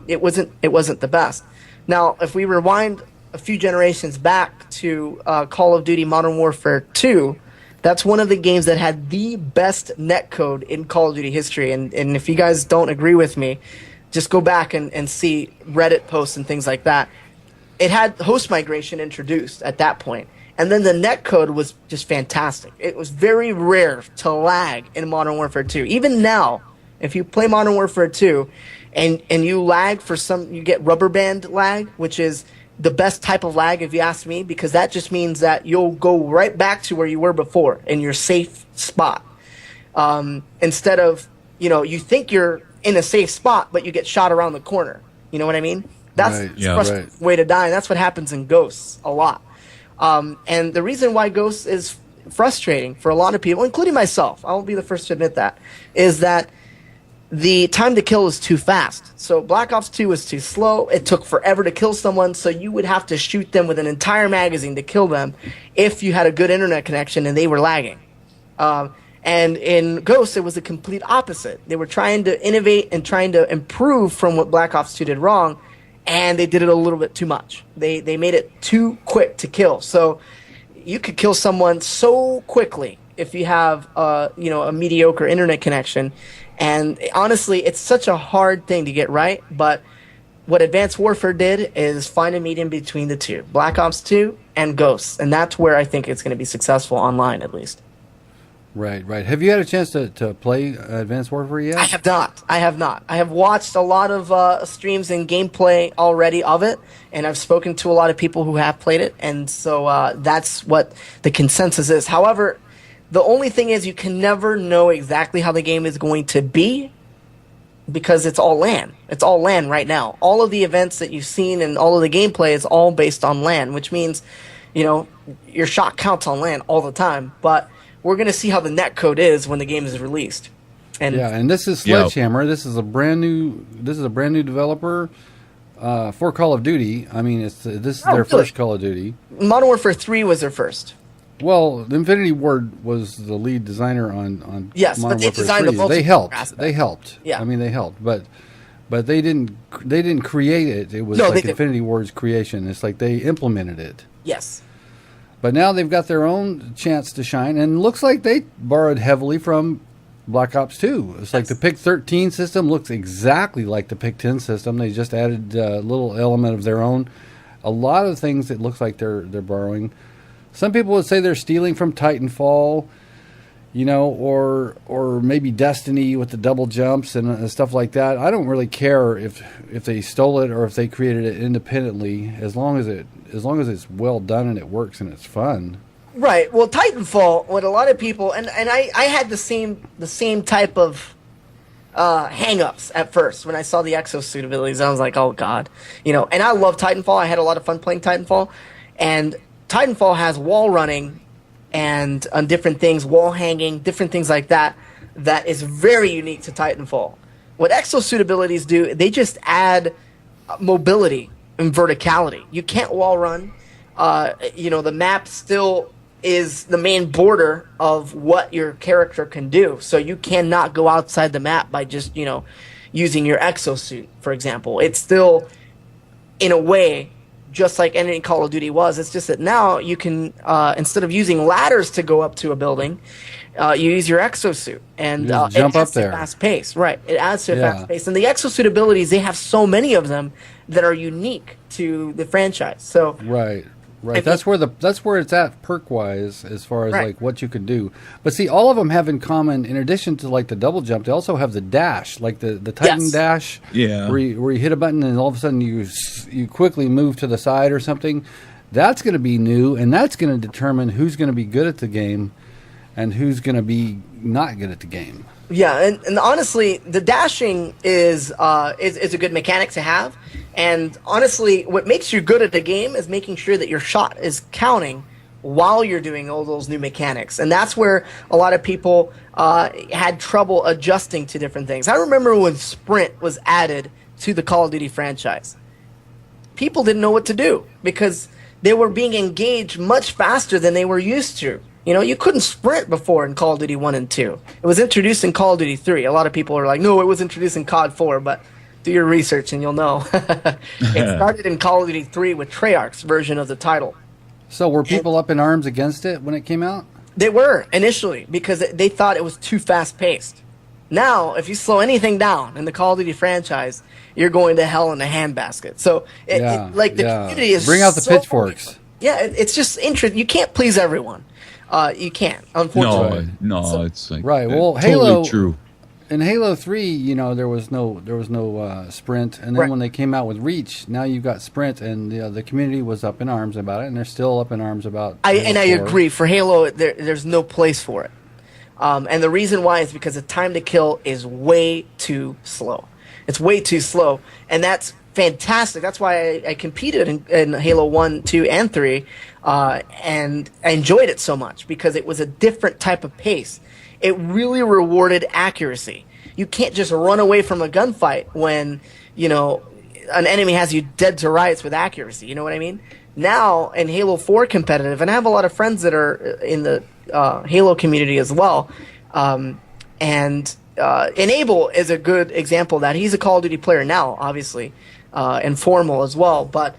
it wasn't the best. Now, if we rewind a few generations back to Call of Duty Modern Warfare 2, that's one of the games that had the best netcode in Call of Duty history. And if you guys don't agree with me, just go back and see Reddit posts and things like that. It had host migration introduced at that point. And then the netcode was just fantastic. It was very rare to lag in Modern Warfare 2. Even now, if you play Modern Warfare 2 and you lag for you get rubber band lag, which is the best type of lag, if you ask me, because that just means that you'll go right back to where you were before in your safe spot. Instead of, you think you're in a safe spot, but you get shot around the corner. You know what I mean? That's the frustrating way to die, and that's what happens in Ghosts a lot. And the reason why Ghosts is frustrating for a lot of people, including myself, I won't be the first to admit that, is that the time to kill is too fast. So Black Ops 2 was too slow. It took forever to kill someone, so you would have to shoot them with an entire magazine to kill them if you had a good internet connection and they were lagging. And in Ghosts, it was the complete opposite. They were trying to innovate and trying to improve from what Black Ops 2 did wrong, and they did it a little bit too much. They made it too quick to kill. So you could kill someone so quickly if you have a mediocre internet connection. And honestly, it's such a hard thing to get right, but what Advanced Warfare did is find a medium between the two, Black Ops 2 and Ghosts, and that's where I think it's going to be successful online, at least. Right. Have you had a chance to play Advanced Warfare yet? I have not. I have watched a lot of streams and gameplay already of it, and I've spoken to a lot of people who have played it, and so that's what the consensus is. However, The only thing is you can never know exactly how the game is going to be because it's all LAN. It's all LAN right now. All of the events that you've seen and all of the gameplay is all based on LAN, which means, your shot counts on LAN all the time. But we're going to see how the netcode is when the game is released. And this is Sledgehammer. Yep. This is a brand new developer for Call of Duty. I mean, this is their first Call of Duty. Modern Warfare 3 was their first. Well, Infinity Ward was the lead designer on Modern but they Warfare designed 3. They helped. They helped. Yeah. I mean, they helped, but they didn't create it. It was Infinity Ward's creation. It's like they implemented it. Yes. But now they've got their own chance to shine, and it looks like they borrowed heavily from Black Ops 2. It's like the Pick 13 system looks exactly like the Pick 10 system. They just added a little element of their own. A lot of things it looks like they're borrowing. Some people would say they're stealing from Titanfall, or maybe Destiny with the double jumps and stuff like that. I don't really care if they stole it or if they created it independently, as long as it's well done and it works and it's fun. Right. Well, Titanfall, what a lot of people and I had the same type of hang-ups at first when I saw the exosuit abilities. I was like, oh god, and I love Titanfall. I had a lot of fun playing Titanfall, and Titanfall has wall running and on different things, wall hanging, different things like that. That is very unique to Titanfall. What exosuit abilities do, they just add mobility and verticality. You can't wall run. The map still is the main border of what your character can do. So you cannot go outside the map by just, using your exosuit, for example. It's still, in a way, just like any Call of Duty was. It's just that now you can, instead of using ladders to go up to a building, you use your exosuit. And jump up there. Fast pace. Right. It adds to a fast pace. And the exosuit abilities, they have so many of them that are unique to the franchise. So Right. That's where it's at perk wise as far as like what you can do. But see, all of them have in common, in addition to like the double jump, they also have the dash, like the Titan dash. Yeah. Where you hit a button and all of a sudden you quickly move to the side or something. That's going to be new, and that's going to determine who's going to be good at the game and who's going to be not good at the game. Yeah, and honestly, the dashing is a good mechanic to have. And honestly, what makes you good at the game is making sure that your shot is counting while you're doing all those new mechanics. And that's where a lot of people had trouble adjusting to different things. I remember when Sprint was added to the Call of Duty franchise. People didn't know what to do because they were being engaged much faster than they were used to. You couldn't sprint before in Call of Duty 1 and 2. It was introduced in Call of Duty 3. A lot of people are like, no, it was introduced in COD 4, but do your research and you'll know. It started in Call of Duty 3 with Treyarch's version of the title. So were people up in arms against it when it came out? They were, initially, because they thought it was too fast-paced. Now, if you slow anything down in the Call of Duty franchise, you're going to hell in a handbasket. So, the community is bring out the pitchforks. Yeah, it's just interesting. You can't please everyone. You can't, unfortunately. No, it's like well, totally Halo. True. In Halo 3, there was no sprint, and then when they came out with Reach, now you've got sprint, and the community was up in arms about it, and they're still up in arms about. I agree. For Halo, there's no place for it, and the reason why is because the time to kill is way too slow. It's way too slow, and that's fantastic. That's why I competed in Halo 1, 2, and 3, and I enjoyed it so much because it was a different type of pace. It really rewarded accuracy. You can't just run away from a gunfight when, an enemy has you dead to rights with accuracy. You know what I mean? Now, in Halo 4 competitive, and I have a lot of friends that are in the Halo community as well, and Enable is a good example of that. He's a Call of Duty player now, obviously, and Formal as well, but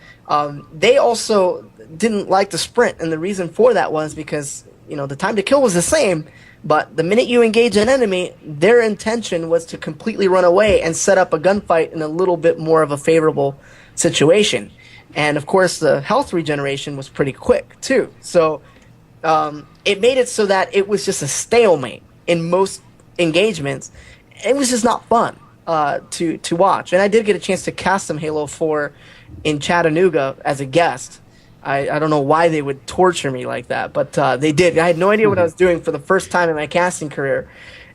they also didn't like the sprint, and the reason for that was because, the time to kill was the same, but the minute you engage an enemy, their intention was to completely run away and set up a gunfight in a little bit more of a favorable situation. And of course, the health regeneration was pretty quick too. So it made it so that it was just a stalemate in most engagements. It was just not fun to watch. And I did get a chance to cast some Halo 4 in Chattanooga as a guest. I don't know why they would torture me like that, but they did. I had no idea what I was doing for the first time in my casting career,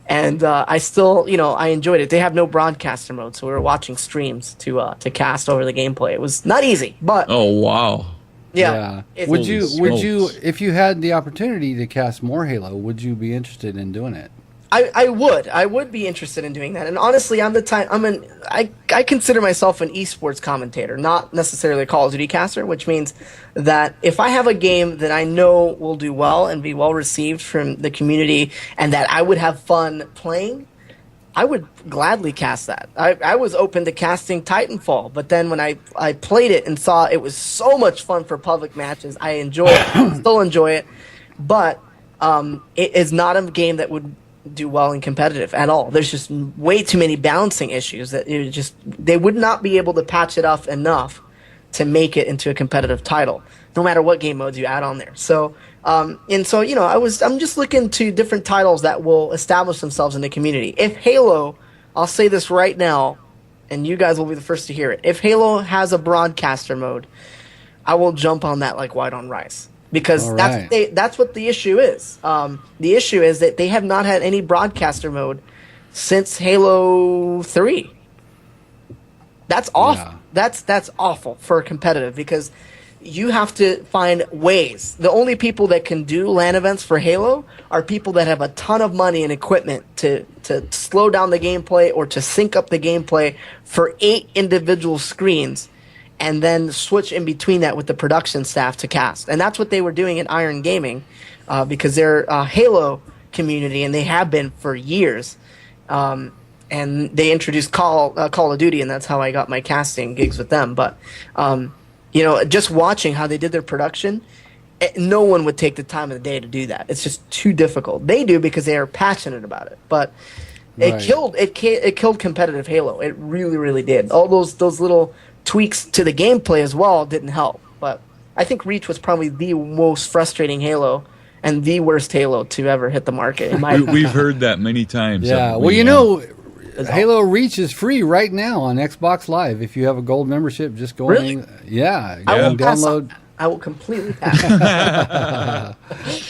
and I still, I enjoyed it. They have no broadcaster mode, so we were watching streams to cast over the gameplay. It was not easy, but Oh wow. yeah. Would you smokes. if you had the opportunity to cast more Halo, would you be interested in doing it? I would be interested in doing that. And honestly, I consider myself an eSports commentator, not necessarily a Call of Duty caster, which means that if I have a game that I know will do well and be well received from the community and that I would have fun playing, I would gladly cast that. I was open to casting Titanfall, but then when I played it and saw it was so much fun for public matches, I enjoy it, still enjoy it, but it is not a game that would do well in competitive at all. There's just way too many balancing issues that they would not be able to patch it up enough to make it into a competitive title, no matter what game modes you add on there. So, I'm just looking to different titles that will establish themselves in the community. If Halo, I'll say this right now, and you guys will be the first to hear it. If Halo has a broadcaster mode, I will jump on that like white on rice. Because that's what the issue is. The issue is that they have not had any broadcaster mode since Halo 3. That's awful. Yeah. That's awful for competitive because you have to find ways. The only people that can do LAN events for Halo are people that have a ton of money and equipment to slow down the gameplay or to sync up the gameplay for 8 individual screens and then switch in between that with the production staff to cast. And that's what they were doing at Iron Gaming because they're a Halo community, and they have been for years. And they introduced Call of Duty, and that's how I got my casting gigs with them. But, just watching how they did their production, no one would take the time of the day to do that. It's just too difficult. They do because they are passionate about it. But it killed competitive Halo. It really, really did. All those little tweaks to the gameplay as well didn't help, but I think Reach was probably the most frustrating Halo and the worst Halo to ever hit the market. In my We've heard that many times. Yeah, well, Halo Reach is free right now on Xbox Live. If you have a gold membership, just go in. Yeah, I will download. I will completely pass.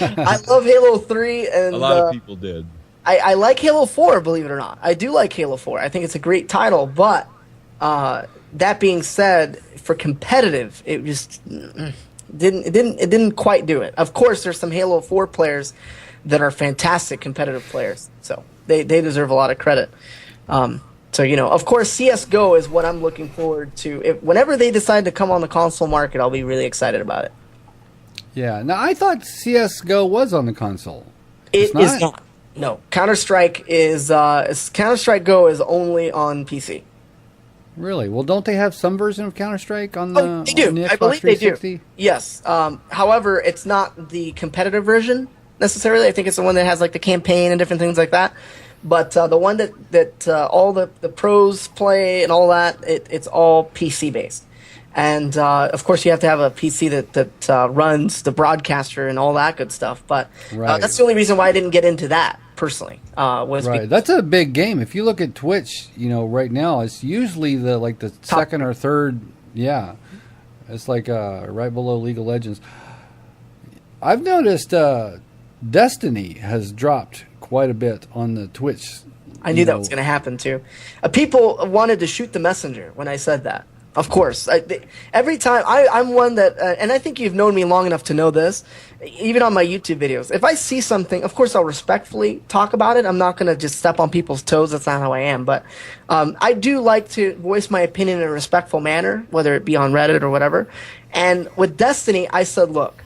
I love Halo 3, and a lot of people did. I like Halo 4, believe it or not. I do like Halo 4. I think it's a great title, but that being said, for competitive, it just didn't quite do it. Of course, there's some Halo 4 players that are fantastic competitive players, so they deserve a lot of credit. Of course, CS:GO is what I'm looking forward to. Whenever they decide to come on the console market, I'll be really excited about it. Yeah. Now, I thought CS:GO was on the console. It is not. No, Counter-Strike Go is only on PC. Really? Well, don't they have some version of Counter-Strike on the they do. on the Xbox I believe they 360? do. Yes. However, it's not the competitive version necessarily. I think it's the one that has like the campaign and different things like that. But the one that all the pros play and all that, it's all PC based. And of course, you have to have a PC that runs the broadcaster and all that good stuff. But that's the only reason why I didn't get into that personally. That's a big game. If you look at Twitch, right now it's usually the second or third. Yeah, it's like right below League of Legends. I've noticed Destiny has dropped quite a bit on the Twitch. I knew that was going to happen too. People wanted to shoot the messenger when I said that. Of course. Every time, I'm one that, and I think you've known me long enough to know this, even on my YouTube videos. If I see something, of course I'll respectfully talk about it. I'm not going to just step on people's toes. That's not how I am. But I do like to voice my opinion in a respectful manner, whether it be on Reddit or whatever. And with Destiny, I said, look,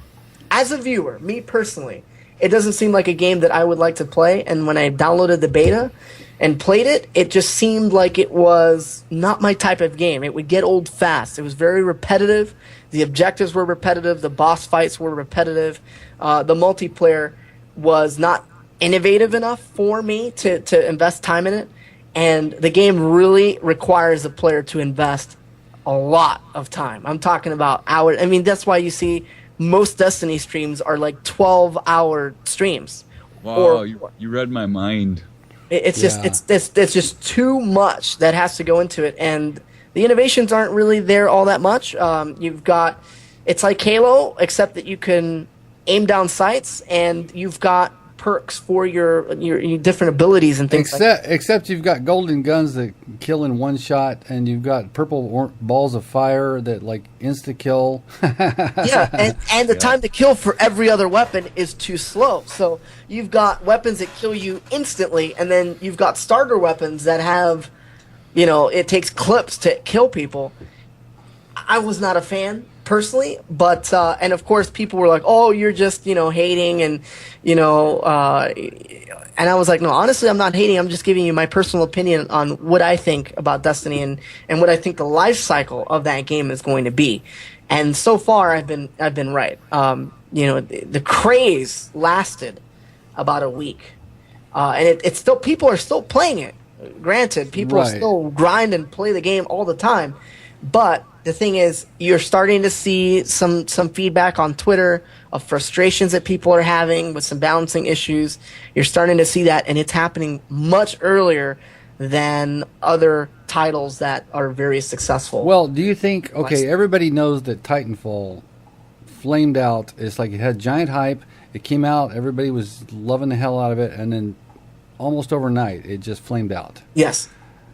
as a viewer, me personally, it doesn't seem like a game that I would like to play. And when I downloaded the beta and played it, it just seemed like it was not my type of game. It would get old fast. It was very repetitive. The objectives were repetitive. The boss fights were repetitive. The multiplayer was not innovative enough for me to invest time in it. And the game really requires the player to invest a lot of time. I'm talking about hours. I mean, that's why you see most Destiny streams are like 12-hour streams. Wow, you read my mind. It's just too much that has to go into it, and the innovations aren't really there all that much. You've got It's like Halo, except that you can aim down sights, and you've got perks for your different abilities and things Except you've got golden guns that kill in one shot, and you've got purple balls of fire that like insta kill. Yeah, and the time to kill for every other weapon is too slow. So you've got weapons that kill you instantly, and then you've got starter weapons that have, it takes clips to kill people. I was not a fan personally, but and of course people were like, "Oh, you're just hating," and and I was like, "No, honestly, I'm not hating. I'm just giving you my personal opinion on what I think about Destiny and what I think the life cycle of that game is going to be." And so far, I've been right. The craze lasted about a week, and it's still, people are still playing it. Granted, people still grind and play the game all the time, but the thing is, you're starting to see some feedback on Twitter of frustrations that people are having with some balancing issues. You're starting to see that, and it's happening much earlier than other titles that are very successful. Well, do you think, everybody knows that Titanfall flamed out. It's like it had giant hype. It came out, everybody was loving the hell out of it, and then almost overnight, it just flamed out. Yes.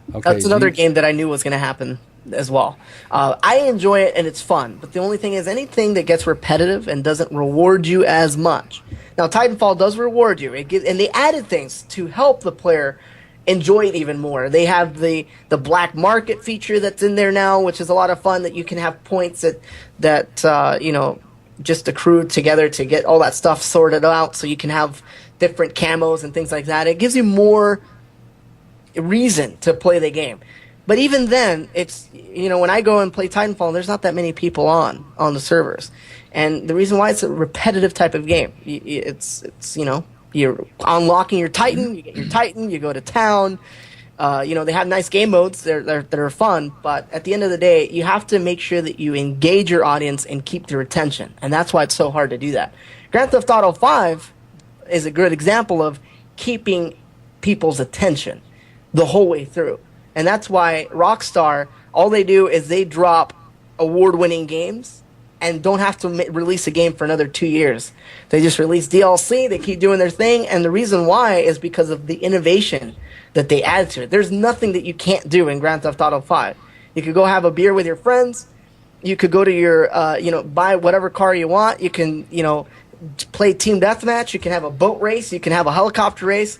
Okay, that's another game that I knew was going to happen as well. I enjoy it, and it's fun, but the only thing is, anything that gets repetitive and doesn't reward you as much. Now, Titanfall does reward you, and they added things to help the player enjoy it even more. They have the black market feature that's in there now, which is a lot of fun, that you can have points that just accrue together to get all that stuff sorted out, so you can have different camos and things like that. It gives you more reason to play the game. But even then, it's, when I go and play Titanfall, there's not that many people on the servers. And the reason why, it's a repetitive type of game. It's you're unlocking your Titan, you get your Titan, you go to town. They have nice game modes that are fun, but at the end of the day, you have to make sure that you engage your audience and keep their attention. And that's why it's so hard to do that. Grand Theft Auto 5 is a good example of keeping people's attention the whole way through. And that's why Rockstar, all they do is they drop award-winning games and don't have to release a game for another 2 years. They just release DLC, they keep doing their thing, and the reason why is because of the innovation that they add to it. There's nothing that you can't do in Grand Theft Auto 5. You could go have a beer with your friends, you could go to your, buy whatever car you want, you can, play team deathmatch, you can have a boat race, you can have a helicopter race,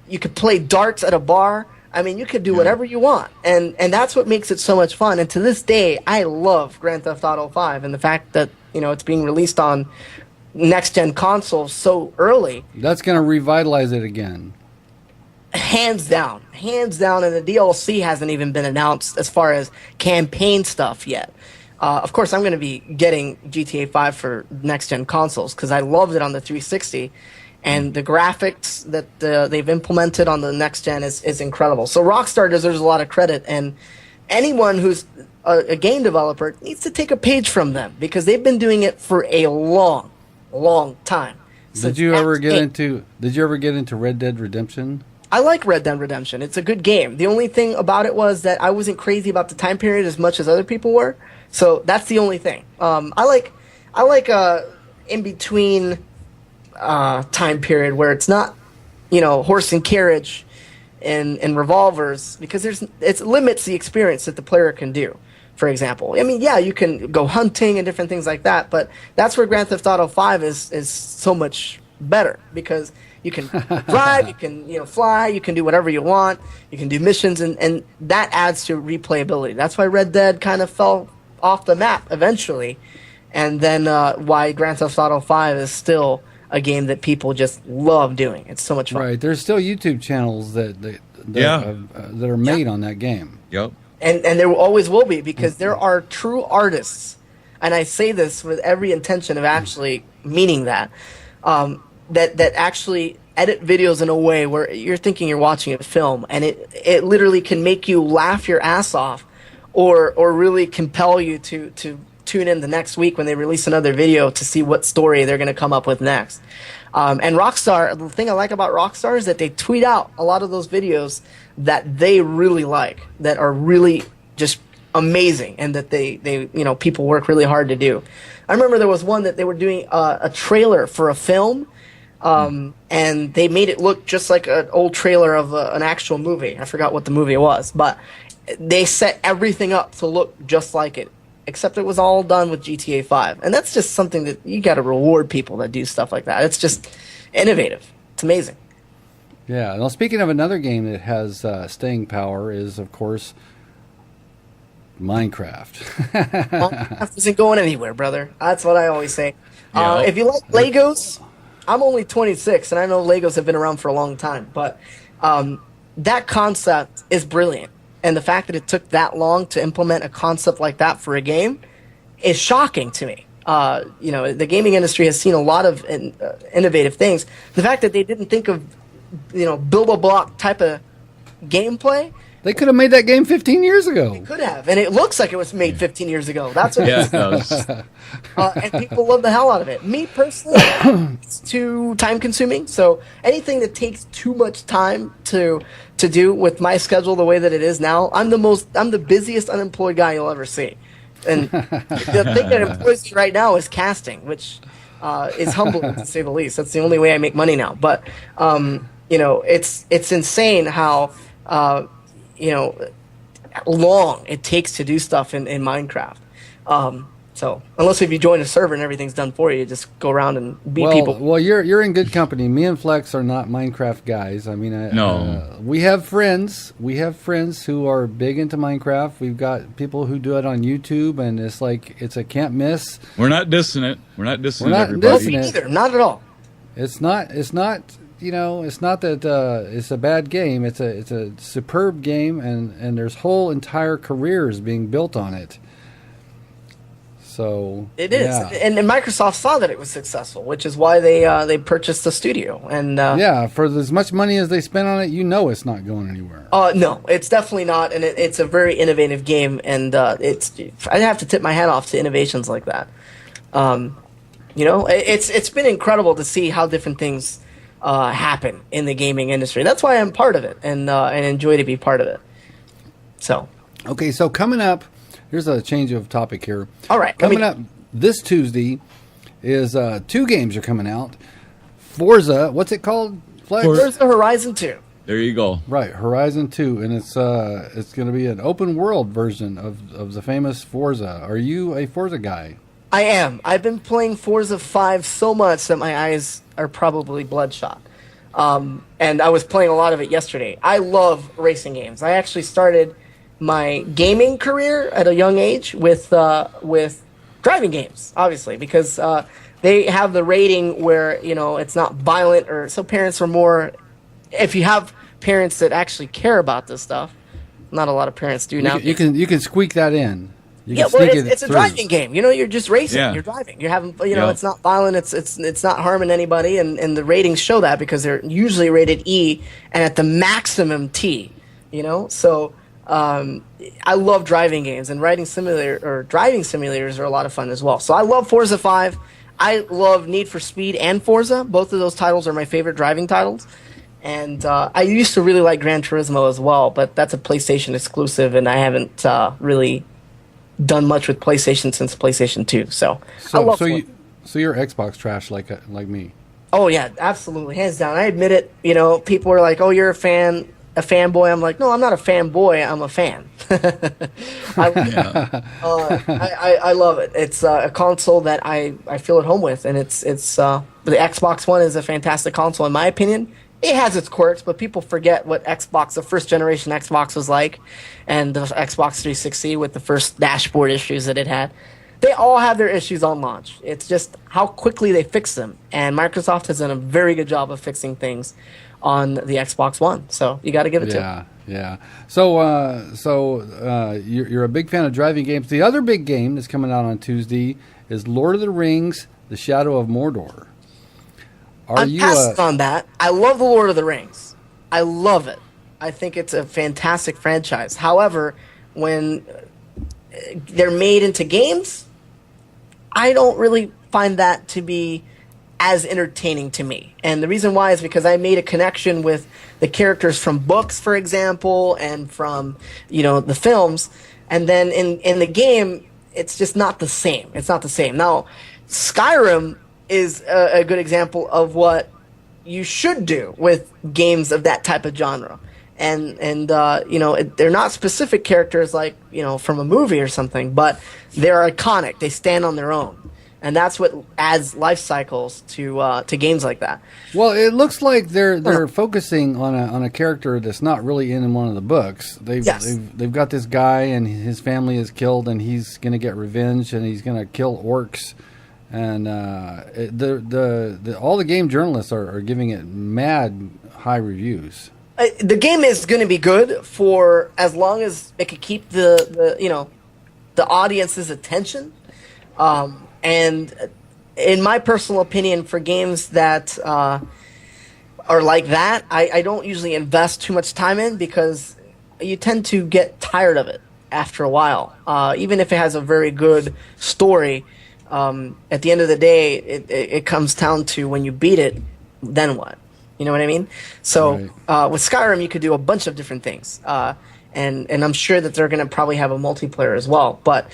you could play darts at a bar. I mean, you could do whatever you want, and that's what makes it so much fun. And to this day, I love Grand Theft Auto 5, and the fact that it's being released on next-gen consoles so early. That's going to revitalize it again. Hands down. And the DLC hasn't even been announced as far as campaign stuff yet. Of course, I'm going to be getting GTA 5 for next-gen consoles because I loved it on the 360. And the graphics that they've implemented on the next gen is incredible. So Rockstar deserves a lot of credit, and anyone who's a game developer needs to take a page from them because they've been doing it for a long, long time. Did you ever get into Red Dead Redemption? I like Red Dead Redemption. It's a good game. The only thing about it was that I wasn't crazy about the time period as much as other people were. So that's the only thing. I like in between time period where it's not, horse and carriage and revolvers, because it limits the experience that the player can do. For example, I mean, yeah, you can go hunting and different things like that, but that's where Grand Theft Auto 5 is so much better because you can drive, you can fly, you can do whatever you want, you can do missions, and that adds to replayability. That's why Red Dead kind of fell off the map eventually, and then why Grand Theft Auto 5 is still a game that people just love doing. It's so much fun. Right. There's still YouTube channels that are made on that game. Yep. And there always will be, because there are true artists, and I say this with every intention of actually meaning that, that actually edit videos in a way where you're thinking you're watching a film, and it literally can make you laugh your ass off, or really compel you to tune in the next week when they release another video to see what story they're going to come up with next. And Rockstar, the thing I like about Rockstar is that they tweet out a lot of those videos that they really like, that are really just amazing, and that they people work really hard to do. I remember there was one that they were doing a trailer for a film, and they made it look just like an old trailer of an actual movie. I forgot what the movie was, but they set everything up to look just like it, except it was all done with GTA 5. And that's just something that you got to reward people that do stuff like that. It's just innovative. It's amazing. Yeah. Well, speaking of another game that has staying power is, of course, Minecraft. Minecraft isn't going anywhere, brother. That's what I always say. Yeah. If you like Legos, I'm only 26, and I know Legos have been around for a long time, but that concept is brilliant. And the fact that it took that long to implement a concept like that for a game is shocking to me. The gaming industry has seen a lot of innovative things. The fact that they didn't think of, build a block type of gameplay. They could have made that game 15 years ago. They could have, and it looks like it was made 15 years ago. That's what Yeah, it it does. and people love the hell out of it. Me personally, it's too time consuming. So anything that takes too much time to do with my schedule the way that it is now, I'm the busiest unemployed guy you'll ever see. And the thing that employs me right now is casting, which is humbling to say the least. That's the only way I make money now. But it's insane how long it takes to do stuff in Minecraft. So unless if you join a server and everyth's done for you, you just go around and beat people. Well, you're in good company. Me and Flex are not Minecraft guys. I mean, No. We have friends. We have friends who are big into Minecraft. We've got people who do it on YouTube, and it's a can't miss. We're not dissing it. We're not dissing We're not everybody. dissing it. Either, not at all. It's not. It's not that it's a bad game. It's a superb game, and there's whole entire careers being built on it. So it is, yeah. and Microsoft saw that it was successful, which is why they purchased the studio. And for as much money as they spent on it, it's not going anywhere. No, it's definitely not, and it's a very innovative game, and I have to tip my hat off to innovations like that. It's been incredible to see how different things happen in the gaming industry. That's why I'm part of it, and enjoy to be part of it. So okay, so coming up. Here's a change of topic here. All right. Coming up this Tuesday is 2 games are coming out. Forza, what's it called? Flex? Forza Horizon 2. There you go. Right, Horizon 2, and it's going to be an open world version of the famous Forza. Are you a Forza guy? I am. I've been playing Forza 5 so much that my eyes are probably bloodshot. And I was playing a lot of it yesterday. I love racing games. I actually started my gaming career at a young age with driving games, obviously, because they have the rating where it's not violent, or so parents are more. If you have parents that actually care about this stuff, not a lot of parents do now. You can squeak that in. It's a driving game. You're just racing. Yeah. You're driving. You're having. It's not violent. It's not harming anybody, and the ratings show that because they're usually rated E and at the maximum T. So. I love driving games, and driving simulators are a lot of fun as well. So I love Forza 5. I love Need for Speed and Forza. Both of those titles are my favorite driving titles. And I used to really like Gran Turismo as well, but that's a PlayStation exclusive, and I haven't really done much with PlayStation since PlayStation 2. So I love Forza. So you're Xbox trash like me. Oh yeah, absolutely, hands down. I admit it. People are like, "Oh, you're a fanboy." I'm like, no, I'm not a fanboy. I'm a fan. I love it. It's a console that I feel at home with, and it's the Xbox One is a fantastic console in my opinion. It has its quirks, but people forget what the first generation Xbox was like, and the Xbox 360 with the first dashboard issues that it had. They all have their issues on launch. It's just how quickly they fix them, and Microsoft has done a very good job of fixing things on the Xbox One, so you got to give it to them. Yeah. So you're a big fan of driving games. The other big game that's coming out on Tuesday is Lord of the Rings: The Shadow of Mordor. I'm passing on that. I love the Lord of the Rings. I love it. I think it's a fantastic franchise. However, when they're made into games, I don't really find that to be as entertaining to me. And the reason why is because I made a connection with the characters from books, for example, and from the films, and then in the game, it's just not the same. It's not the same. Now, Skyrim is a good example of what you should do with games of that type of genre. And they're not specific characters like, from a movie or something, but they're iconic. They stand on their own. And that's what adds life cycles to games like that. Well, it looks like they're focusing on a character that's not really in one of the books. They've got this guy and his family is killed, and he's going to get revenge, and he's going to kill orcs. And all the game journalists are giving it mad high reviews. The game is going to be good for as long as it could keep the audience's attention. And in my personal opinion, for games that are like that, I don't usually invest too much time in, because you tend to get tired of it after a while. Even if it has a very good story, at the end of the day, it comes down to when you beat it, then what? You know what I mean? So with Skyrim, you could do a bunch of different things. And I'm sure that they're going to probably have a multiplayer as well. But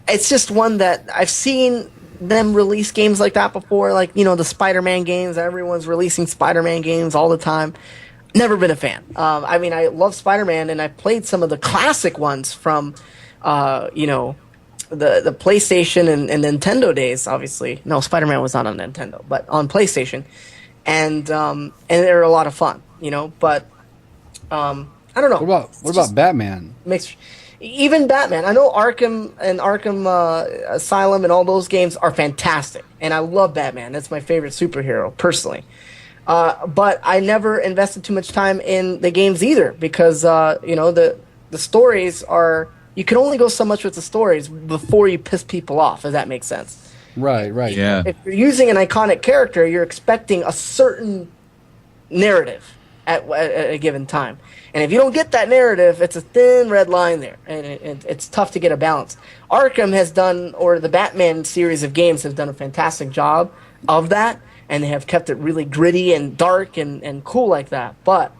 it's just one that I've seen them release games like that before, like, the Spider-Man games. Everyone's releasing Spider-Man games all the time. Never been a fan. I mean, I love Spider-Man, and I played some of the classic ones from, the PlayStation and Nintendo days, obviously. No, Spider-Man was not on Nintendo, but on PlayStation. And they're a lot of fun, but I don't know. What about Batman? Even Batman. I know Arkham and Arkham Asylum and all those games are fantastic, and I love Batman. That's my favorite superhero, personally. But I never invested too much time in the games either, because the stories are. You can only go so much with the stories before you piss people off, if that makes sense. Right. Yeah. If you're using an iconic character, you're expecting a certain narrative at a given time. And if you don't get that narrative, it's a thin red line there, and it's tough to get a balance. Arkham has done, or the Batman series of games have done a fantastic job of that, and they have kept it really gritty and dark and cool like that. But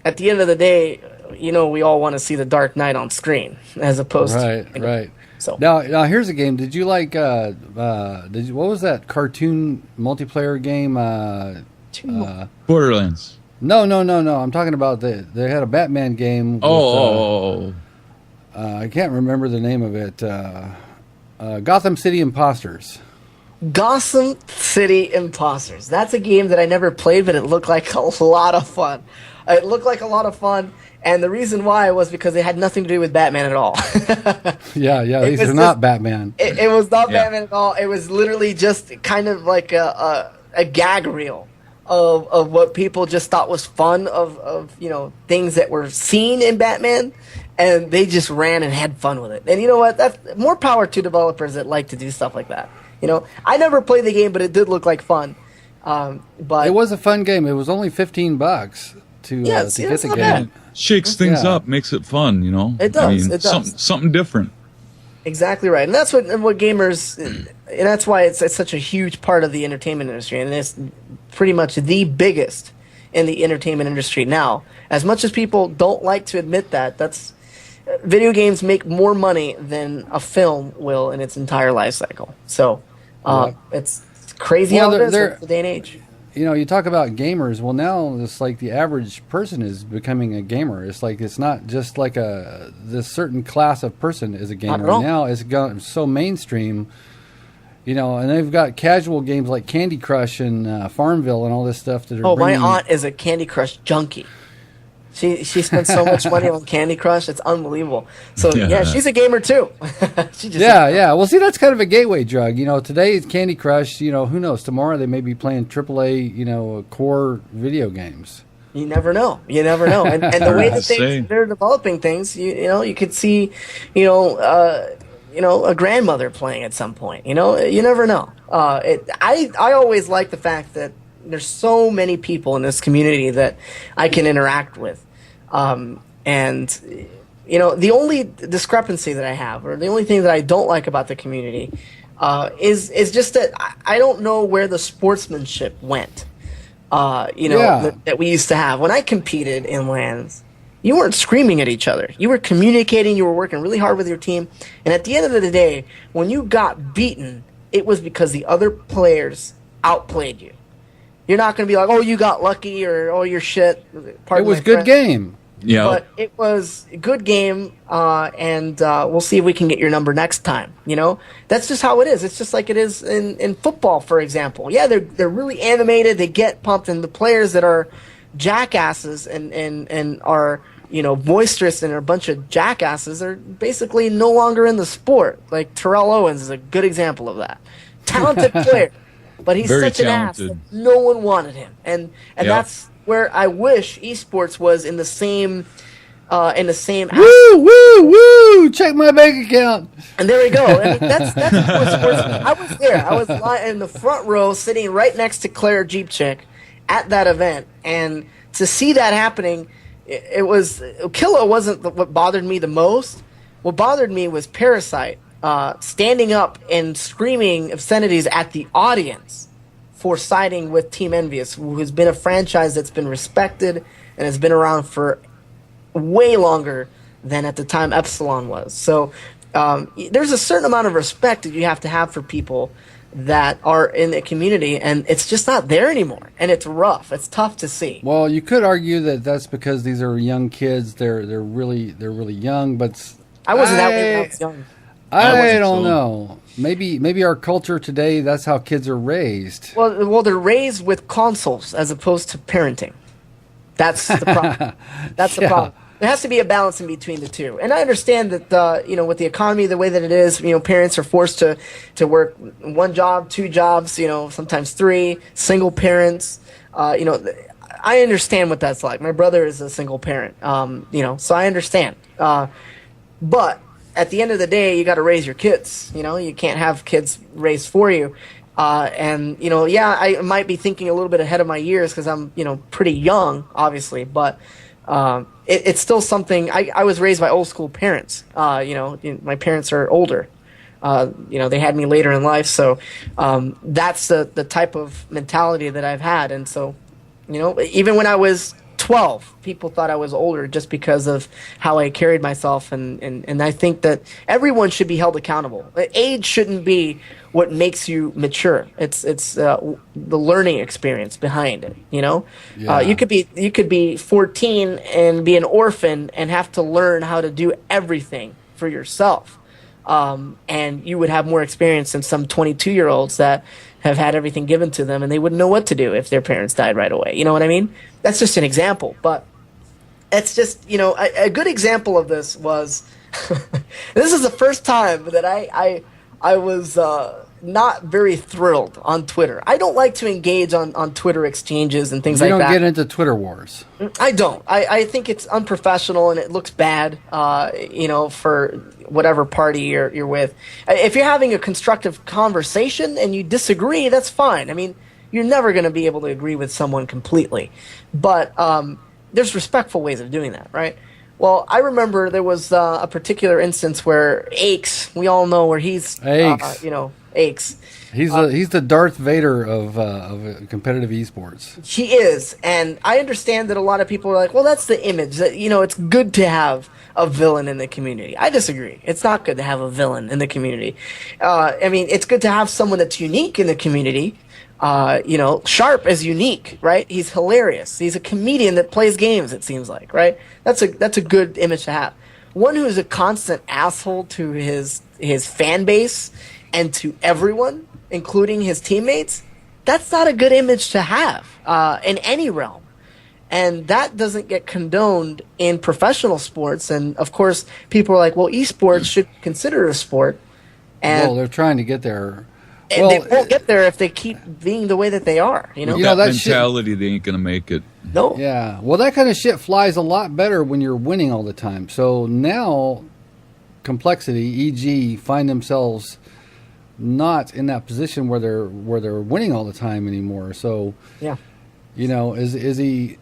at the end of the day, we all want to see the Dark Knight on screen, as opposed to... Right. So now here's a game. Did you like, what was that cartoon multiplayer game? Borderlands. No. I'm talking about they had a Batman game. I can't remember the name of it. Gotham City Imposters. Gotham City Imposters. That's a game that I never played, but it looked like a lot of fun. And the reason why was because it had nothing to do with Batman at all. Yeah, these are not Batman. It was not Batman at all. It was literally just kind of like a gag reel of what people just thought was fun, of things that were seen in Batman, and they just ran and had fun with it. And you know what? That's more power to developers that like to do stuff like that. I never played the game, but it did look like fun. But it was a fun game. It was only $15 to get the game. Bad. Shakes things up, makes it fun. It does. It does. Something different. Exactly right, and that's what gamers, and that's why it's such a huge part of the entertainment industry, and it's pretty much the biggest in the entertainment industry now. As much as people don't like to admit that, video games make more money than a film will in its entire life cycle. So it's crazy how it is in the day and age. You talk about gamers. Well, now it's like the average person is becoming a gamer. It's like it's not just like this certain class of person is a gamer. Now it's gone so mainstream. And they've got casual games like Candy Crush and Farmville and all this stuff that are. Oh, my aunt is a Candy Crush junkie. She spends so much money on Candy Crush, it's unbelievable. So she's a gamer too. Well, see, that's kind of a gateway drug. Today it's Candy Crush. Who knows? Tomorrow they may be playing AAA, core video games. You never know. And the way that they're developing things, you could see, a grandmother playing at some point. You never know. I always like the fact that there's so many people in this community that I can interact with. And the only discrepancy that I have, or the only thing that I don't like about the community, is just that I don't know where the sportsmanship went. That we used to have when I competed in LANs. You weren't screaming at each other. You were communicating. You were working really hard with your team. And at the end of the day, when you got beaten, it was because the other players outplayed you. You're not going to be like, oh, you got lucky, or oh, you're shit. It was a good game. Yeah. But it was a good game, and we'll see if we can get your number next time. You know, that's just how it is. It's just like it is in football, for example. Yeah, they're really animated. They get pumped, and the players that are jackasses and are, you know, boisterous and are a bunch of jackasses are basically no longer in the sport. Like Terrell Owens is a good example of that. Talented player, but he's Very such talented. an ass that no one wanted him, and Yep. that's where I wish esports was in the same Woo, woo, woo! Check my bank account. And there we go. I mean, that's what sports. I was there. I was in the front row, sitting right next to Claire Jeepchick at that event, and to see that happening, it was Killa wasn't what bothered me the most. What bothered me was Parasite standing up and screaming obscenities at the audience for siding with Team Envious, who has been a franchise that's been respected and has been around for way longer than at the time Epsilon was. So there's a certain amount of respect that you have to have for people that are in the community, and it's just not there anymore. And it's rough. It's tough to see. Well, you could argue that that's because these are young kids. They're really young, but I wasn't that way when I was young. I wasn't don't so. know. Maybe our culture today, that's how kids are raised. Well, they're raised with consoles as opposed to parenting. That's the problem. That's the Yeah. problem. There has to be a balance in between the two. And I understand that, you know, with the economy the way that it is, you know, parents are forced to work one job, two jobs, you know, sometimes three, single parents. You know, I understand what that's like. My brother is a single parent, you know, so I understand. But at the end of the day, you got to raise your kids. You know, you can't have kids raised for you. And, you know, yeah, I might be thinking a little bit ahead of my years because I'm, you know, pretty young, obviously. But it's still something. I was raised by old school parents. You know, my parents are older. You know, they had me later in life. So that's the type of mentality that I've had. And so, you know, even when I was 12, people thought I was older just because of how I carried myself, and I think that everyone should be held accountable. Age shouldn't be what makes you mature. It's the learning experience behind it. You know, Yeah. you could be 14 and be an orphan and have to learn how to do everything for yourself, and you would have more experience than some 22-year-olds that have had everything given to them, and they wouldn't know what to do if their parents died right away. You know what I mean? That's just an example, but it's just, you know, a good example of this was this is the first time that I was not very thrilled on Twitter. I don't like to engage on Twitter exchanges and things You like don't that. get into Twitter wars. I don't. I think it's unprofessional and it looks bad, you know, for whatever party you're with. If you're having a constructive conversation and you disagree, that's fine. I mean, you're never going to be able to agree with someone completely. But there's respectful ways of doing that, right? Well, I remember there was a particular instance where Aches, we all know where he's, Aches. you know, Aches. He's the Darth Vader of competitive esports. He is, and I understand that a lot of people are like, well, that's the image. That, you know, it's good to have a villain in the community. I disagree. It's not good to have a villain in the community. I mean, it's good to have someone that's unique in the community. You know, Sharp is unique, right? He's hilarious. He's a comedian that plays games, it seems like, right? That's a good image to have. One who is a constant asshole to his fan base and to everyone, including his teammates, that's not a good image to have in any realm. And that doesn't get condoned in professional sports. And, of course, people are like, well, esports should be considered a sport. And Well, they're trying to get there. and they won't get there if they keep being the way that they are, you know? You know, that that shit- mentality, they ain't gonna make it. No. Yeah. Well, that kind of shit flies a lot better when you're winning all the time. So now, Complexity, e.g., find themselves not in that position where they're winning all the time anymore. So, Yeah. you know, is he?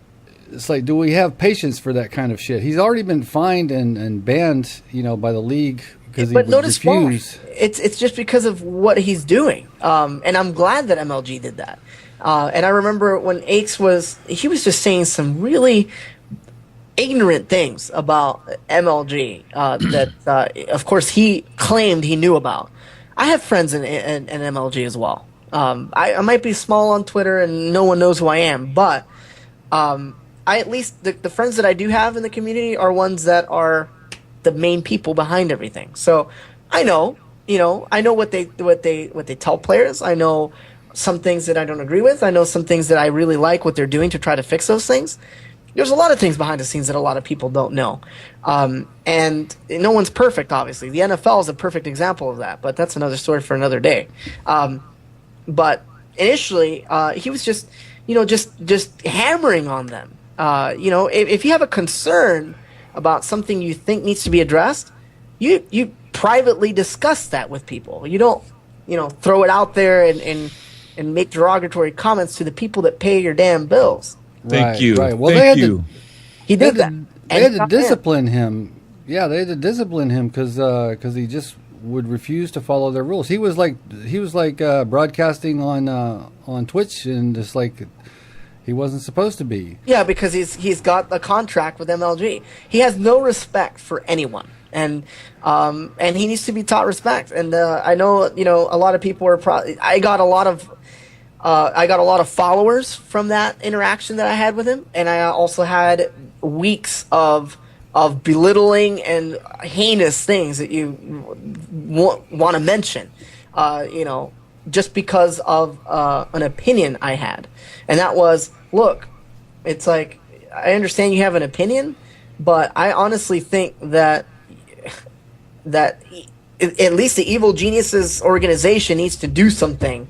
It's like, do we have patience for that kind of shit? He's already been fined and banned, you know, by the league because he But would notice why. refuse. It's just because of what he's doing. And I'm glad that MLG did that. And I remember when Aches he was just saying some really ignorant things about MLG that, of course, he claimed he knew about. I have friends in MLG as well. I might be small on Twitter and no one knows who I am, but I at least the friends that I do have in the community are ones that are the main people behind everything. So I know, I know what they tell players. I know some things that I don't agree with. I know some things that I really like what they're doing to try to fix those things. There's a lot of things behind the scenes that a lot of people don't know. And no one's perfect, obviously. The NFL is a perfect example of that, but that's another story for another day. But initially, he was just hammering on them. If you have a concern about something you think needs to be addressed, you privately discuss that with people. You don't, throw it out there and make derogatory comments to the people that pay your damn bills. Thank you. Right. Well, Thank you. He did that. They had to discipline him. Yeah, they had to discipline him because he just would refuse to follow their rules. He was like broadcasting on Twitch and just like he wasn't supposed to be. Yeah, because he's got a contract with MLG. He has no respect for anyone, and he needs to be taught respect. And I know a lot of people are. I got a lot of followers from that interaction that I had with him, and I also had weeks of belittling and heinous things that you want to mention, just because of an opinion I had. And that was, look, it's like, I understand you have an opinion, but I honestly think that at least the Evil Geniuses organization needs to do something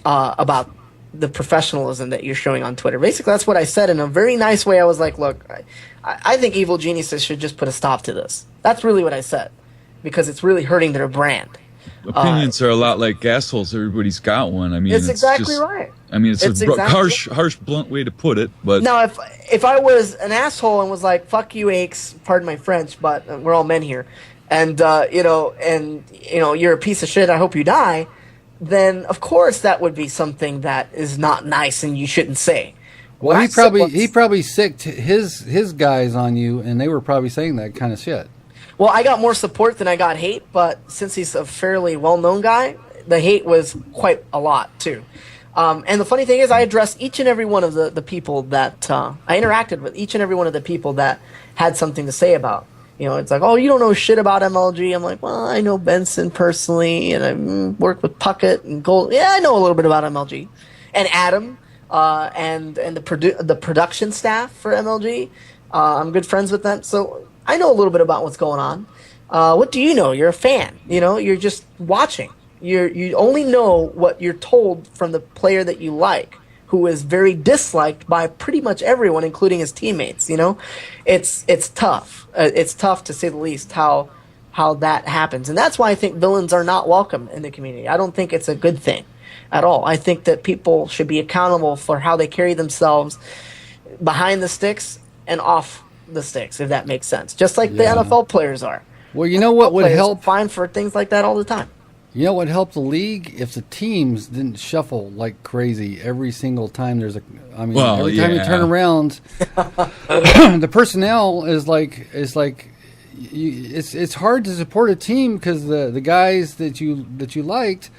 about the professionalism that you're showing on Twitter. Basically, that's what I said in a very nice way. I was like, look, I think Evil Geniuses should just put a stop to this. That's really what I said, because it's really hurting their brand. Opinions are a lot like assholes. Everybody's got one. I mean, it's exactly right. I mean, it's a harsh, blunt way to put it. But now, if I was an asshole and was like, "Fuck you, Aches," pardon my French, but we're all men here, and you're a piece of shit. I hope you die. Then of course that would be something that is not nice and you shouldn't say. Well, he probably sicked his guys on you, and they were probably saying that kind of shit. Well, I got more support than I got hate, but since he's a fairly well-known guy, the hate was quite a lot too. And the funny thing is, I addressed each and every one of the people that I interacted with, each and every one of the people that had something to say about. It's like, oh, you don't know shit about MLG. I'm like, well, I know Benson personally, and I work with Puckett and Gold. Yeah, I know a little bit about MLG. And Adam, and the production staff for MLG. I'm good friends with them, so I know a little bit about what's going on. What do you know? You're a fan. You're just watching. You only know what you're told from the player that you like, who is very disliked by pretty much everyone, including his teammates. It's tough. It's tough, to say the least, how that happens. And that's why I think villains are not welcome in the community. I don't think it's a good thing at all. I think that people should be accountable for how they carry themselves behind the sticks and off the sticks, if that makes sense. Just like the NFL players are. Well, you know what would help? Fine for things like that all the time. You know what helped the league? If the teams didn't shuffle like crazy every single time every time you turn around, the personnel is it's hard to support a team because the guys that you liked,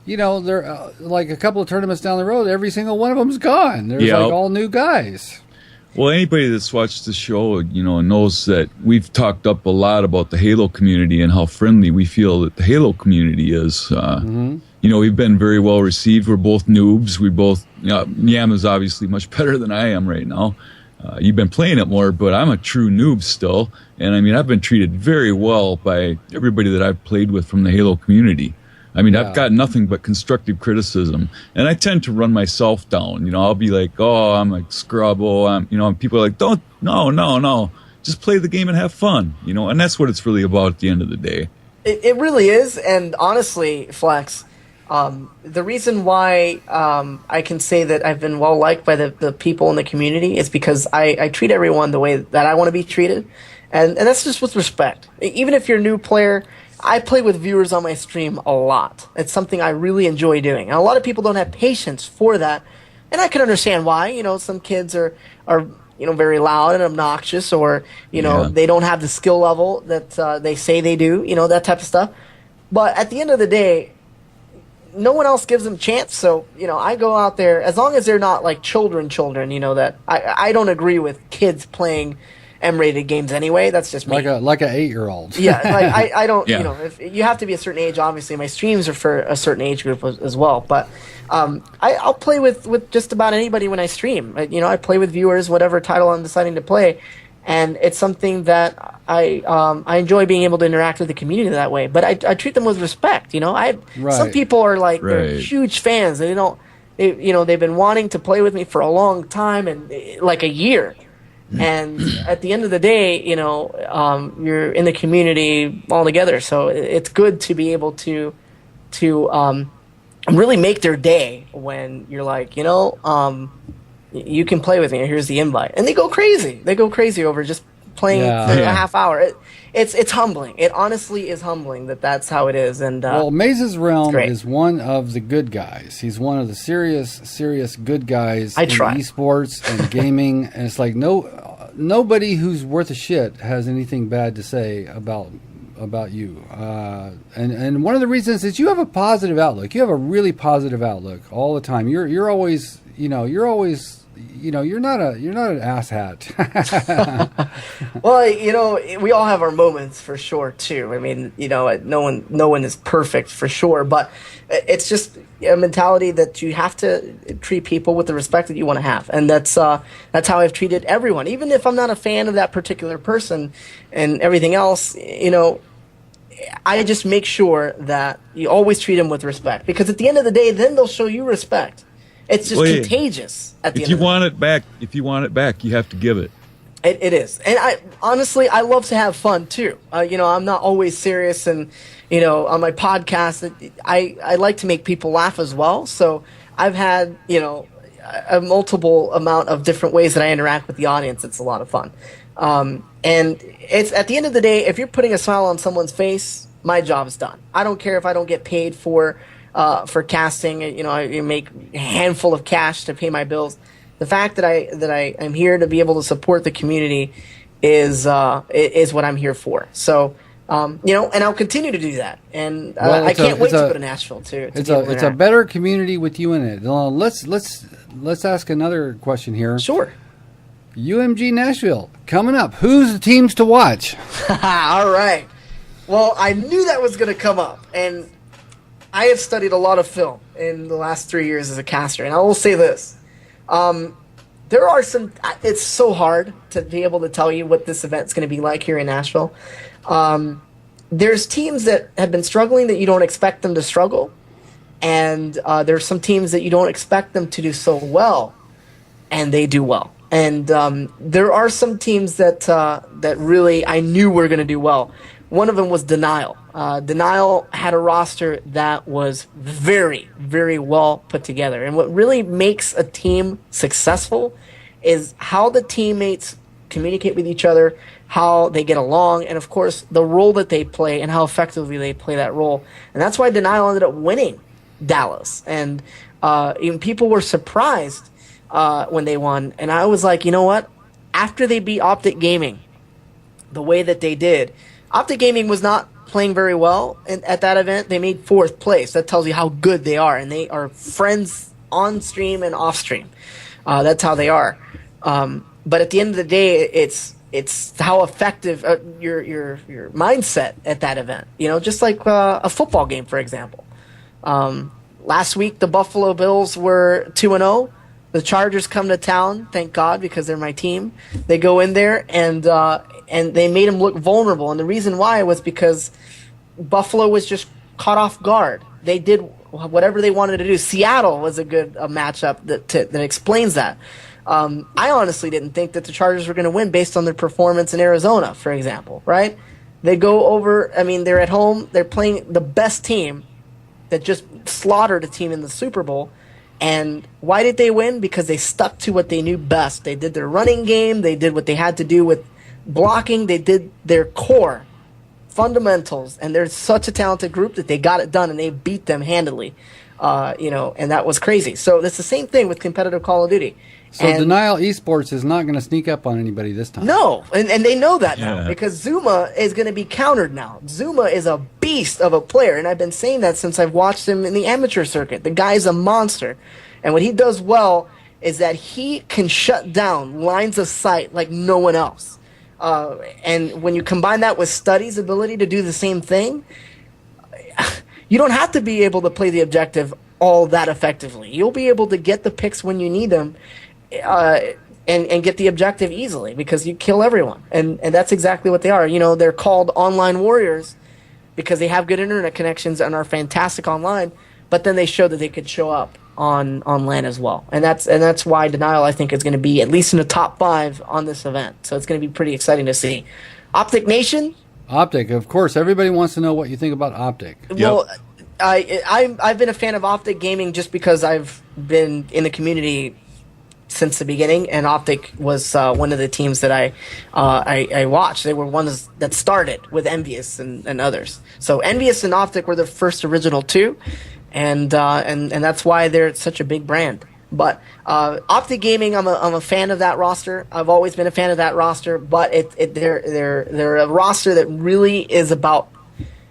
they're like a couple of tournaments down the road, every single one of them's gone. There's like all new guys. Well, anybody that's watched the show, knows that we've talked up a lot about the Halo community and how friendly we feel that the Halo community is. We've been very well received. We're both noobs. We both, Yam is obviously much better than I am right now. You've been playing it more, but I'm a true noob still. And I've been treated very well by everybody that I've played with from the Halo community. I've got nothing but constructive criticism, and I tend to run myself down. I'll be like, "Oh, I'm a scrub." Oh, and people are like, "No, just play the game and have fun." And that's what it's really about at the end of the day. It really is, and honestly, Flex, the reason why I can say that I've been well liked by the people in the community is because I treat everyone the way that I want to be treated, and that's just with respect. Even if you're a new player, I play with viewers on my stream a lot. It's something I really enjoy doing. And a lot of people don't have patience for that. And I can understand why. Some kids are very loud and obnoxious, or they don't have the skill level that they say they do, that type of stuff. But at the end of the day, no one else gives them a chance. So, I go out there, as long as they're not like children, that I don't agree with kids playing M-rated games anyway. That's just me. Like an 8-year-old. Yeah, like I don't, if you have to be a certain age, obviously my streams are for a certain age group as well. But I'll play with just about anybody when I stream. I play with viewers, whatever title I'm deciding to play. And it's something that I enjoy being able to interact with the community that way. But I treat them with respect. Some people are like they're huge fans. And they've been wanting to play with me for a long time, and like a year. And at the end of the day, you're in the community all together. So it's good to be able to really make their day when you're like, you can play with me. Here's the invite, and they go crazy. They go crazy over just playing for a half hour. It's humbling. It honestly is humbling that's how it is. And MazesRealm is one of the good guys. He's one of the serious good guys in eSports and gaming. And it's like nobody who's worth a shit has anything bad to say about you. And one of the reasons is you have a positive outlook. You have a really positive outlook all the time. You're always you're not an asshat. Well, we all have our moments for sure too. I mean, no one is perfect for sure, but it's just a mentality that you have to treat people with the respect that you want to have, and that's how I've treated everyone. Even if I'm not a fan of that particular person and everything else, I just make sure that you always treat them with respect, because at the end of the day, then they'll show you respect. It's just contagious at the end. If you want it back, you have to give it. It is. And I love to have fun too. I'm not always serious, and on my podcast, I like to make people laugh as well. So I've had, a multiple amount of different ways that I interact with the audience. It's a lot of fun. And it's at the end of the day, if you're putting a smile on someone's face, my job's done. I don't care if I don't get paid for casting. I make a handful of cash to pay my bills. The fact that I am here to be able to support the community is what I'm here for. So, and I'll continue to do that. And I can't wait to go to Nashville too. It's a better community with you in it. Let's ask another question here. Sure. UMG Nashville coming up. Who's the teams to watch? All right. Well, I knew that was going to come up, and I have studied a lot of film in the last 3 years as a caster, and I will say this. There are some... It's so hard to be able to tell you what this event's going to be like here in Nashville. There's teams that have been struggling that you don't expect them to struggle, and there's some teams that you don't expect them to do so well, and they do well. And there are some teams that really I knew were going to do well. One of them was Denial. Denial had a roster that was very, very well put together. And what really makes a team successful is how the teammates communicate with each other, how they get along, and of course the role that they play and how effectively they play that role. And that's why Denial ended up winning Dallas. And even people were surprised when they won. And I was like, you know what? After they beat Optic Gaming the way that they did, Optic Gaming was not playing very well at that event. They made 4th place. That tells you how good they are, and they are friends on stream and off stream. That's how they are. But at the end of the day, it's how effective your mindset at that event. Just like a football game, for example. Last week, the Buffalo Bills were 2-0. The Chargers come to town, thank God, because they're my team. They go in there and they made them look vulnerable. And the reason why was because Buffalo was just caught off guard. They did whatever they wanted to do. Seattle was a good matchup that explains that. I honestly didn't think that the Chargers were going to win based on their performance in Arizona, for example, right? They go over, they're at home. They're playing the best team that just slaughtered a team in the Super Bowl. And why did they win? Because they stuck to what they knew best. They did their running game. They did what they had to do with blocking. They did their core fundamentals. And they're such a talented group that they got it done, and they beat them handily. And that was crazy. So it's the same thing with competitive Call of Duty. So Denial Esports is not going to sneak up on anybody this time. No, and they know that now because Zuma is going to be countered now. Zuma is a beast of a player, and I've been saying that since I've watched him in the amateur circuit. The guy's a monster, and what he does well is that he can shut down lines of sight like no one else. And when you combine that with Study's ability to do the same thing, you don't have to be able to play the objective all that effectively. You'll be able to get the picks when you need them. And get the objective easily because you kill everyone. And that's exactly what they are. You know, they're called online warriors because they have good internet connections and are fantastic online, but then they show that they could show up on LAN as well. And that's why Denial, I think, is going to be at least in the top 5 on this event. So it's going to be pretty exciting to see. Optic Nation? Optic, of course. Everybody wants to know what you think about Optic. Well, I've been a fan of Optic Gaming just because I've been in the community since the beginning, and Optic was one of the teams that I watched. They were ones that started with Envious and others. So Envious and Optic were the first original two, and that's why they're such a big brand. But Optic Gaming, I'm a fan of that roster. I've always been a fan of that roster, but they're a roster that really is about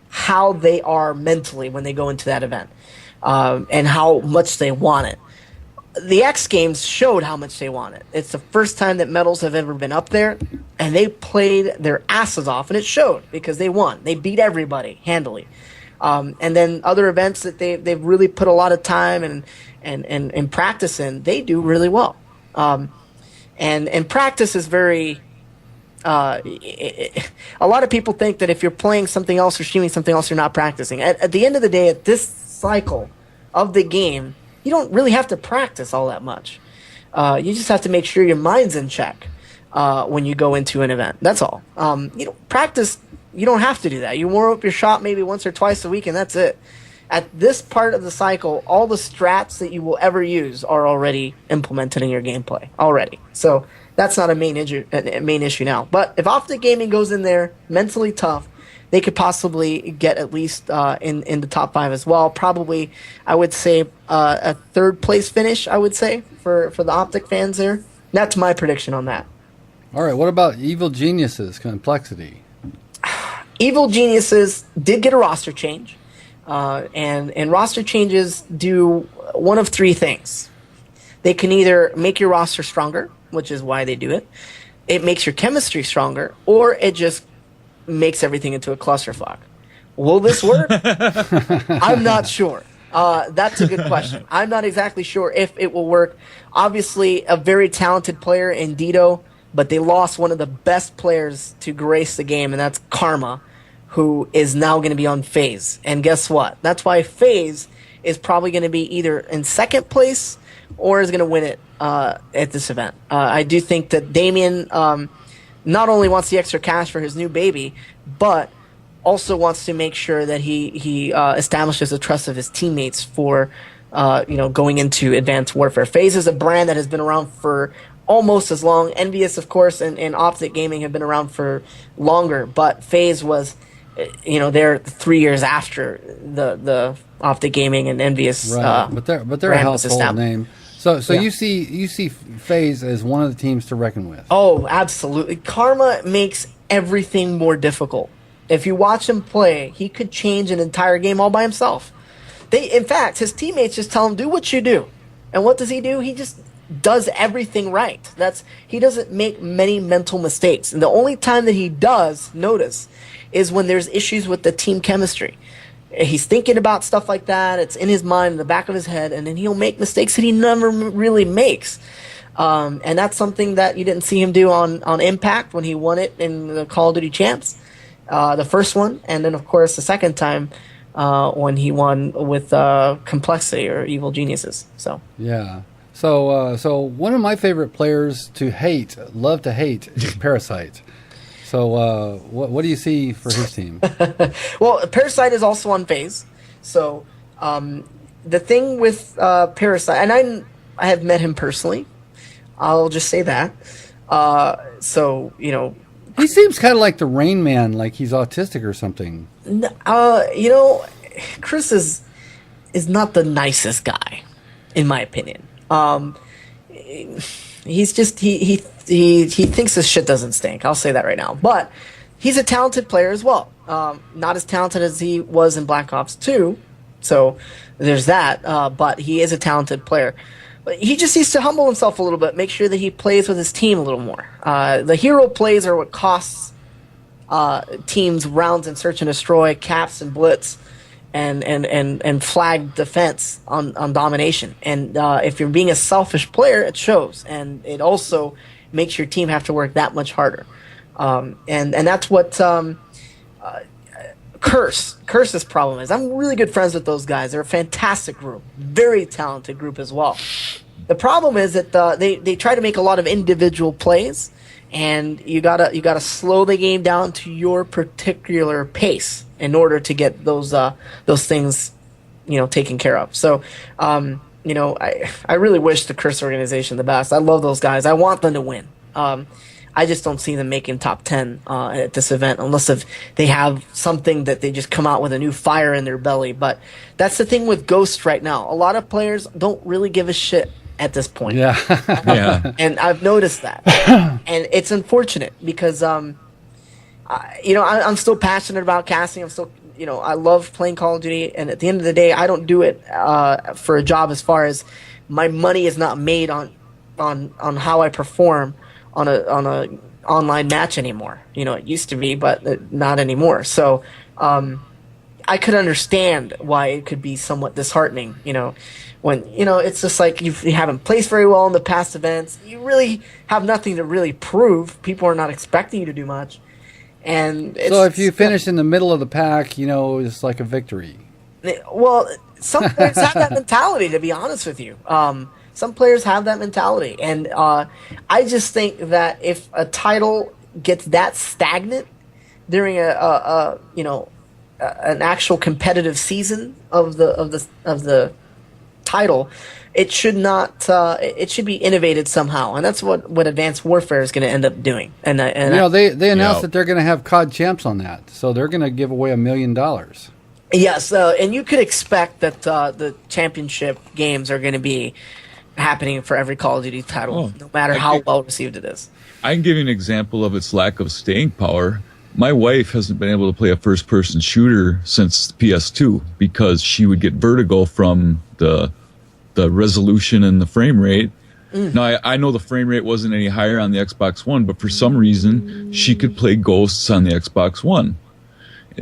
how they are mentally when they go into that event, and how much they want it. The X Games showed how much they want it. It's the first time that medals have ever been up there, and they played their asses off, and it showed because they won. They beat everybody handily. And then other events that they've really put a lot of time and practice in, they do really well. And practice is very... a lot of people think that if you're playing something else or streaming something else, you're not practicing. At the end of the day, at this cycle of the game, you don't really have to practice all that much. You just have to make sure your mind's in check when you go into an event. That's all. Practice, you don't have to do that. You warm up your shot maybe once or twice a week, and that's it. At this part of the cycle, all the strats that you will ever use are already implemented in your gameplay already. So that's not a main issue now. But if Optic Gaming goes in there mentally tough, they could possibly get at least in the top 5 as well. Probably, I would say, a 3rd place finish, I would say, for the Optic fans there. That's my prediction on that. All right, what about Evil Geniuses Complexity? Evil Geniuses did get a roster change. And roster changes do one of 3 things. They can either make your roster stronger, which is why they do it. It makes your chemistry stronger, or it just makes everything into a clusterfuck. Will this work? I'm not sure. That's a good question. I'm not exactly sure if it will work. Obviously, a very talented player in Dito, but they lost one of the best players to grace the game, and that's Karma, who is now going to be on FaZe. And guess what? That's why FaZe is probably going to be either in 2nd place or is going to win it at this event. I do think that Damien not only wants the extra cash for his new baby, but also wants to make sure that he establishes the trust of his teammates for going into Advanced Warfare. FaZe is a brand that has been around for almost as long. Envious, of course, and Optic Gaming have been around for longer, but FaZe was, they're 3 years after the Optic Gaming and Envious. Right, but they're a household name. So yeah. you see FaZe as one of the teams to reckon with. Oh, absolutely. Karma makes everything more difficult. If you watch him play, he could change an entire game all by himself. In fact, his teammates just tell him, do what you do. And what does he do? He just does everything right. He doesn't make many mental mistakes. And the only time that he does notice is when there's issues with the team chemistry. He's thinking about stuff like that. It's in his mind, in the back of his head, and then he'll make mistakes that he never really makes. And that's something that you didn't see him do on Impact when he won it in the Call of Duty Champs, the first one, and then of course the second time when he won with Complexity or Evil Geniuses. So yeah. So one of my favorite players to love to hate, is Parasite. So what do you see for his team? Well, Parasite is also on FaZe. So the thing with Parasite, and I have met him personally. I'll just say that. He seems kind of like the Rain Man, like he's autistic or something. Chris is not the nicest guy, in my opinion. he's just he thinks this shit doesn't stink. I'll say that right now. But he's a talented player as well. Not as talented as he was in Black Ops 2, so there's that. But he is a talented player. But he just needs to humble himself a little bit, make sure that he plays with his team a little more. The hero plays are what costs teams rounds in search and destroy, caps and blitz, and flag defense on domination. And if you're being a selfish player, it shows, and it also makes your team have to work that much harder. And that's what Curse's problem is. I'm really good friends with those guys. They're a fantastic group, very talented group as well. The problem is that they try to make a lot of individual plays, and you gotta slow the game down to your particular pace in order to get those things, taken care of. So, I really wish the Curse organization the best. I love those guys. I want them to win. I just don't see them making top 10 at this event unless if they have something that they just come out with a new fire in their belly. But that's the thing with Ghost right now. A lot of players don't really give a shit at this point. Yeah. Yeah. And I've noticed that. And it's unfortunate because, I'm still passionate about casting. I'm still, I love playing Call of Duty. And at the end of the day, I don't do it for a job as far as my money is not made on how I perform on a online match anymore. It used to be, but not anymore. So I could understand why it could be somewhat disheartening, when, it's just like you haven't placed very well in the past events. You really have nothing to really prove. People are not expecting you to do much. And so if you finish in the middle of the pack, it's like a victory. Well, some players have that mentality, to be honest with you. Some players have that mentality, and I just think that if a title gets that stagnant during an actual competitive season of the title, it should not. It should be innovated somehow, and that's what Advanced Warfare is going to end up doing. And they announced that they're going to have COD champs on that, so they're going to give away $1 million. Yes, and you could expect that the championship games are going to be happening for every Call of Duty title, no matter how well received it is. I can give you an example of its lack of staying power. My wife hasn't been able to play a first-person shooter since PS2 because she would get vertigo from the resolution and the frame rate. Now, I know the frame rate wasn't any higher on the Xbox One, but for some reason, she could play Ghosts on the Xbox One.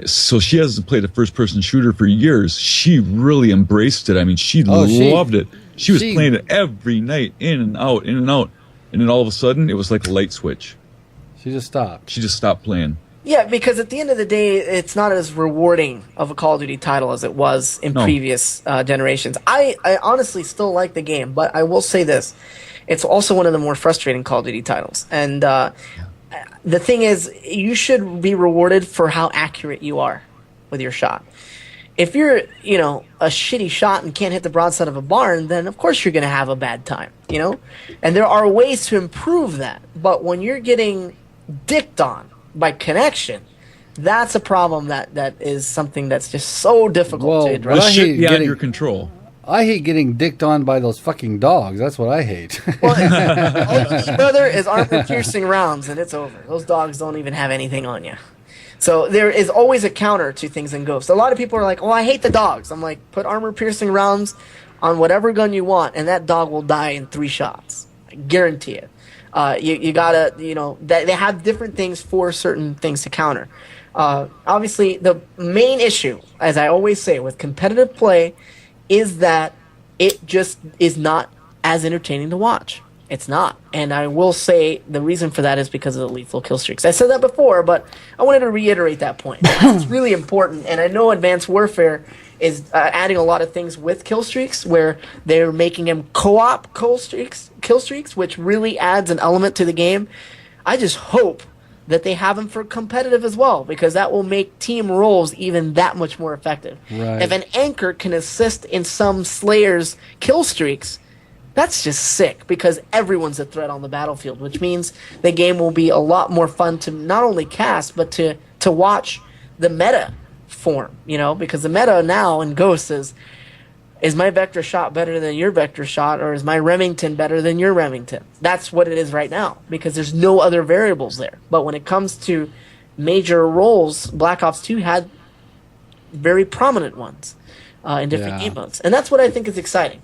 So she hasn't played a first-person shooter for years. She really embraced it. I mean, she loved it. She was playing it every night, in and out, in and out. And then all of a sudden, it was like a light switch. She just stopped. She just stopped playing. Yeah, because at the end of the day, it's not as rewarding of a Call of Duty title as it was in previous generations. I honestly still like the game, but I will say this. It's also one of the more frustrating Call of Duty titles. And the thing is, you should be rewarded for how accurate you are with your shot. If you're, a shitty shot and can't hit the broadside of a barn, then of course you're going to have a bad time, And there are ways to improve that. But when you're getting dicked on by connection, that's a problem that is something that's just so difficult to address. It should be out of your control. I hate getting dicked on by those fucking dogs. That's what I hate. Well, all you need, brother, is armor-piercing rounds, and it's over. Those dogs don't even have anything on you. So there is always a counter to things in Ghost. A lot of people are like, "Oh, I hate the dogs." I'm like, put armor-piercing rounds on whatever gun you want, and that dog will die in 3 shots. I guarantee it. You gotta, they have different things for certain things to counter. Obviously, the main issue, as I always say, with competitive play is that it just is not as entertaining to watch. It's not. And I will say the reason for that is because of the lethal kill streaks. I said that before, but I wanted to reiterate that point. It's really important. And I know Advanced Warfare is adding a lot of things with kill streaks where they're making them co-op kill streaks, which really adds an element to the game. I just hope that they have them for competitive as well, because that will make team roles even that much more effective. Right. If an anchor can assist in some Slayer's kill streaks, that's just sick, because everyone's a threat on the battlefield, which means the game will be a lot more fun to not only cast, but to watch the meta form, because the meta now in Ghosts is, is my vector shot better than your vector shot, or is my Remington better than your Remington? That's what it is right now, because there's no other variables there. But when it comes to major roles, Black Ops 2 had very prominent ones in different game modes, and that's what I think is exciting.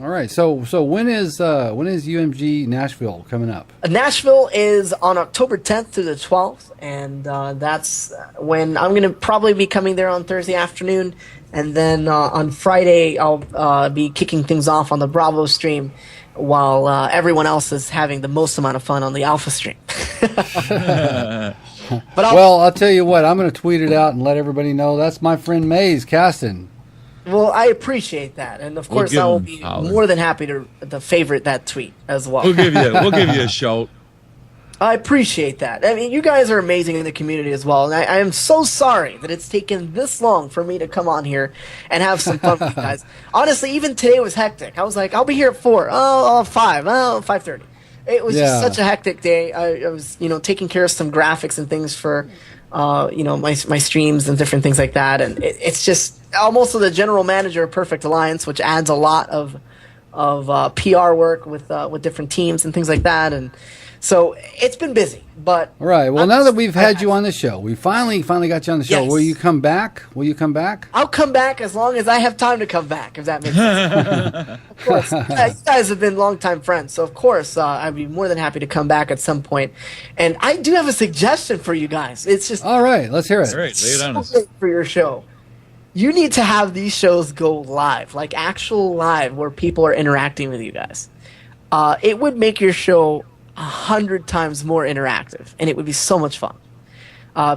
All right, so when is UMG Nashville coming up? Nashville is on October 10th through the 12th, and that's when I'm going to probably be coming there on Thursday afternoon, and then on Friday I'll be kicking things off on the Bravo stream, while everyone else is having the most amount of fun on the Alpha stream. But I'll tell you what, I'm going to tweet it out and let everybody know that's my friend Maze casting. Well, I appreciate that, and of course I will be more than happy to favorite that tweet as well. We'll give you a shout. I appreciate that. I mean, you guys are amazing in the community as well, and I am so sorry that it's taken this long for me to come on here and have some fun with you guys. Honestly, even today was hectic. I was like, I'll be here at 4, 5, 5:30. It was just such a hectic day. I was, taking care of some graphics and things for, my streams and different things like that, and it's just almost the general manager of Perfect Alliance, which adds a lot of PR work with different teams and things like that, and so it's been busy. But all right, well, now that we've had you on the show, we finally got you on the show. Yes. Will you come back? I'll come back as long as I have time to come back, if that makes sense. Of course, you guys have been longtime friends, so of course I'd be more than happy to come back at some point. And I do have a suggestion for you guys. It's just all right. Let's hear it. All right, lay it on us. For your show. You need to have these shows go live, like actual live, where people are interacting with you guys. It would make your show 100 times more interactive, and it would be so much fun.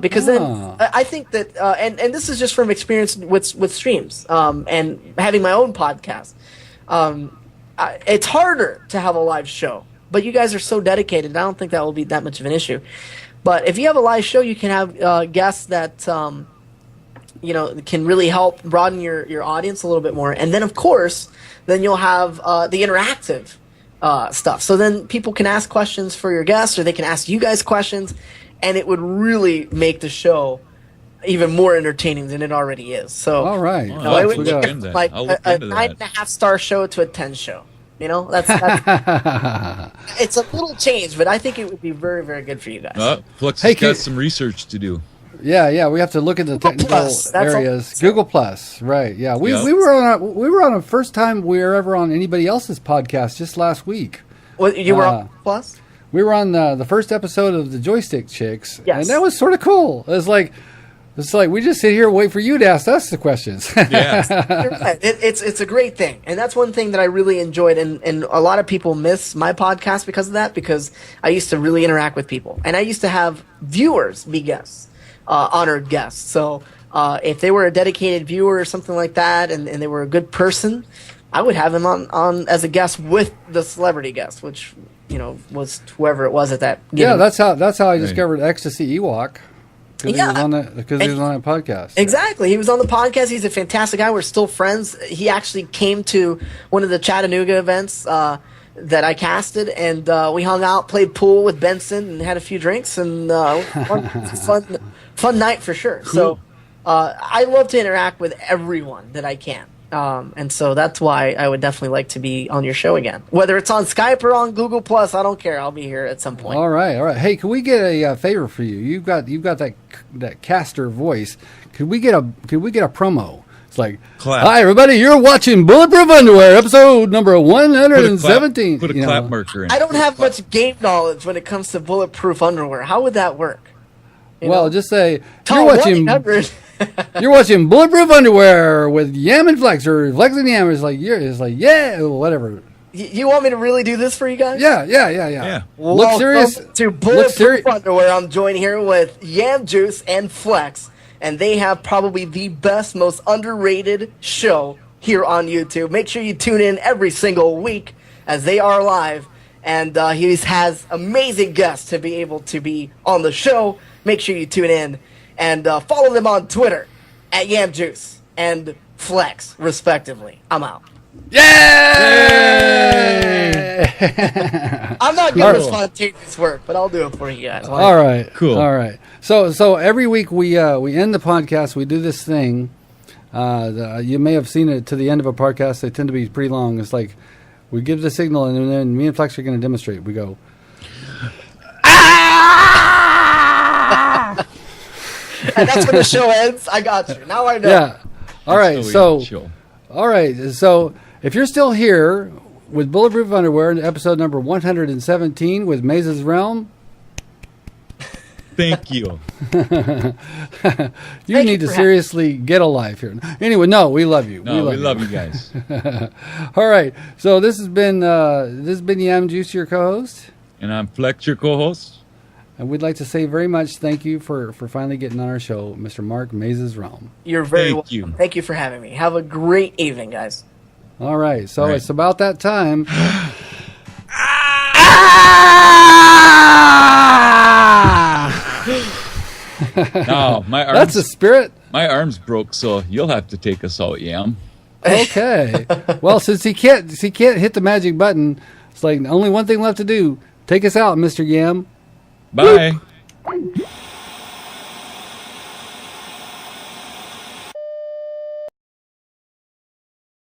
Because then I think that, and this is just from experience with streams and having my own podcast. It's harder to have a live show, but you guys are so dedicated. I don't think that will be that much of an issue. But if you have a live show, you can have guests that can really help broaden your audience a little bit more. And then, of course, then you'll have the interactive stuff. So then people can ask questions for your guests, or they can ask you guys questions, and it would really make the show even more entertaining than it already is. So, all right, it would make like a 9.5-star show to a 10 show. That's it's a little change, but I think it would be very, very good for you guys. Flux has got some research to do. Yeah, we have to look at the technical areas. Google Plus, right? Yeah, we were on a first time we were ever on anybody else's podcast just last week. Well, you were on Plus? We were on the first episode of the Joystick Chicks, yes. And that was sort of cool. It's like we just sit here and wait for you to ask us the questions. Yeah, you're right. It's a great thing, and that's one thing that I really enjoyed. And a lot of people miss my podcast because of that, because I used to really interact with people, and I used to have viewers be guests. Honored guests. So if they were a dedicated viewer or something like that, and they were a good person, I would have them on as a guest with the celebrity guest, which was whoever it was at that. Yeah, that's how I discovered Ecstasy Ewok. Because he was on a podcast. Exactly. He was on the podcast. He's a fantastic guy. We're still friends. He actually came to one of the Chattanooga events that I casted, and we hung out, played pool with Benson, and had a few drinks, and fun night for sure. Cool. So I love to interact with everyone that I can. And so that's why I would definitely like to be on your show again. Whether it's on Skype or on Google Plus, I don't care. I'll be here at some point. All right. Hey, can we get a favor for you? You've got that caster voice. Could we get a promo? It's like, clap. Hi everybody, you're watching Bulletproof Underwear, episode number 117. Put a clap marker in. I don't have much game knowledge when it comes to Bulletproof Underwear. How would that work? Just say you're watching Bulletproof Underwear with Yam and Flex, or Flex and Yam. It's like yeah, whatever. You want me to really do this for you guys? Yeah. Well, look serious. To Bulletproof Underwear, I'm joined here with Yam Juice and Flex, and they have probably the best, most underrated show here on YouTube. Make sure you tune in every single week as they are live, and he has amazing guests to be able to be on the show. Make sure you tune in and follow them on Twitter at YamJuice and Flex, respectively. I'm out. Yay! I'm not good at spontaneous work, but I'll do it for you guys. All right, cool. All right. So every week we end the podcast. We do this thing You may have seen it to the end of a podcast. They tend to be pretty long. It's like we give the signal, and then me and Flex are going to demonstrate. We go, And that's when the show ends. I got you. Now I know. yeah. All right, so if you're still here with Bulletproof Underwear in episode number 117 with MazesRealm, thank you. you need to seriously get a life here. Anyway, no, we love you. No, we love you guys. All right, so this has been Yam Juice, your co-host, And I'm Flex, your co-host. and we'd like to say very much thank you for finally getting on our show, Mr. Mark MazesRealm. You're very welcome. Thank you for having me. Have a great evening, guys. All right, so it's about that time. No, my arms. That's the spirit. My arms broke, so you'll have to take us out, Yam. Okay. Well, since he can't hit the magic button, it's like only one thing left to do. Take us out, Mr. Yam. Bye.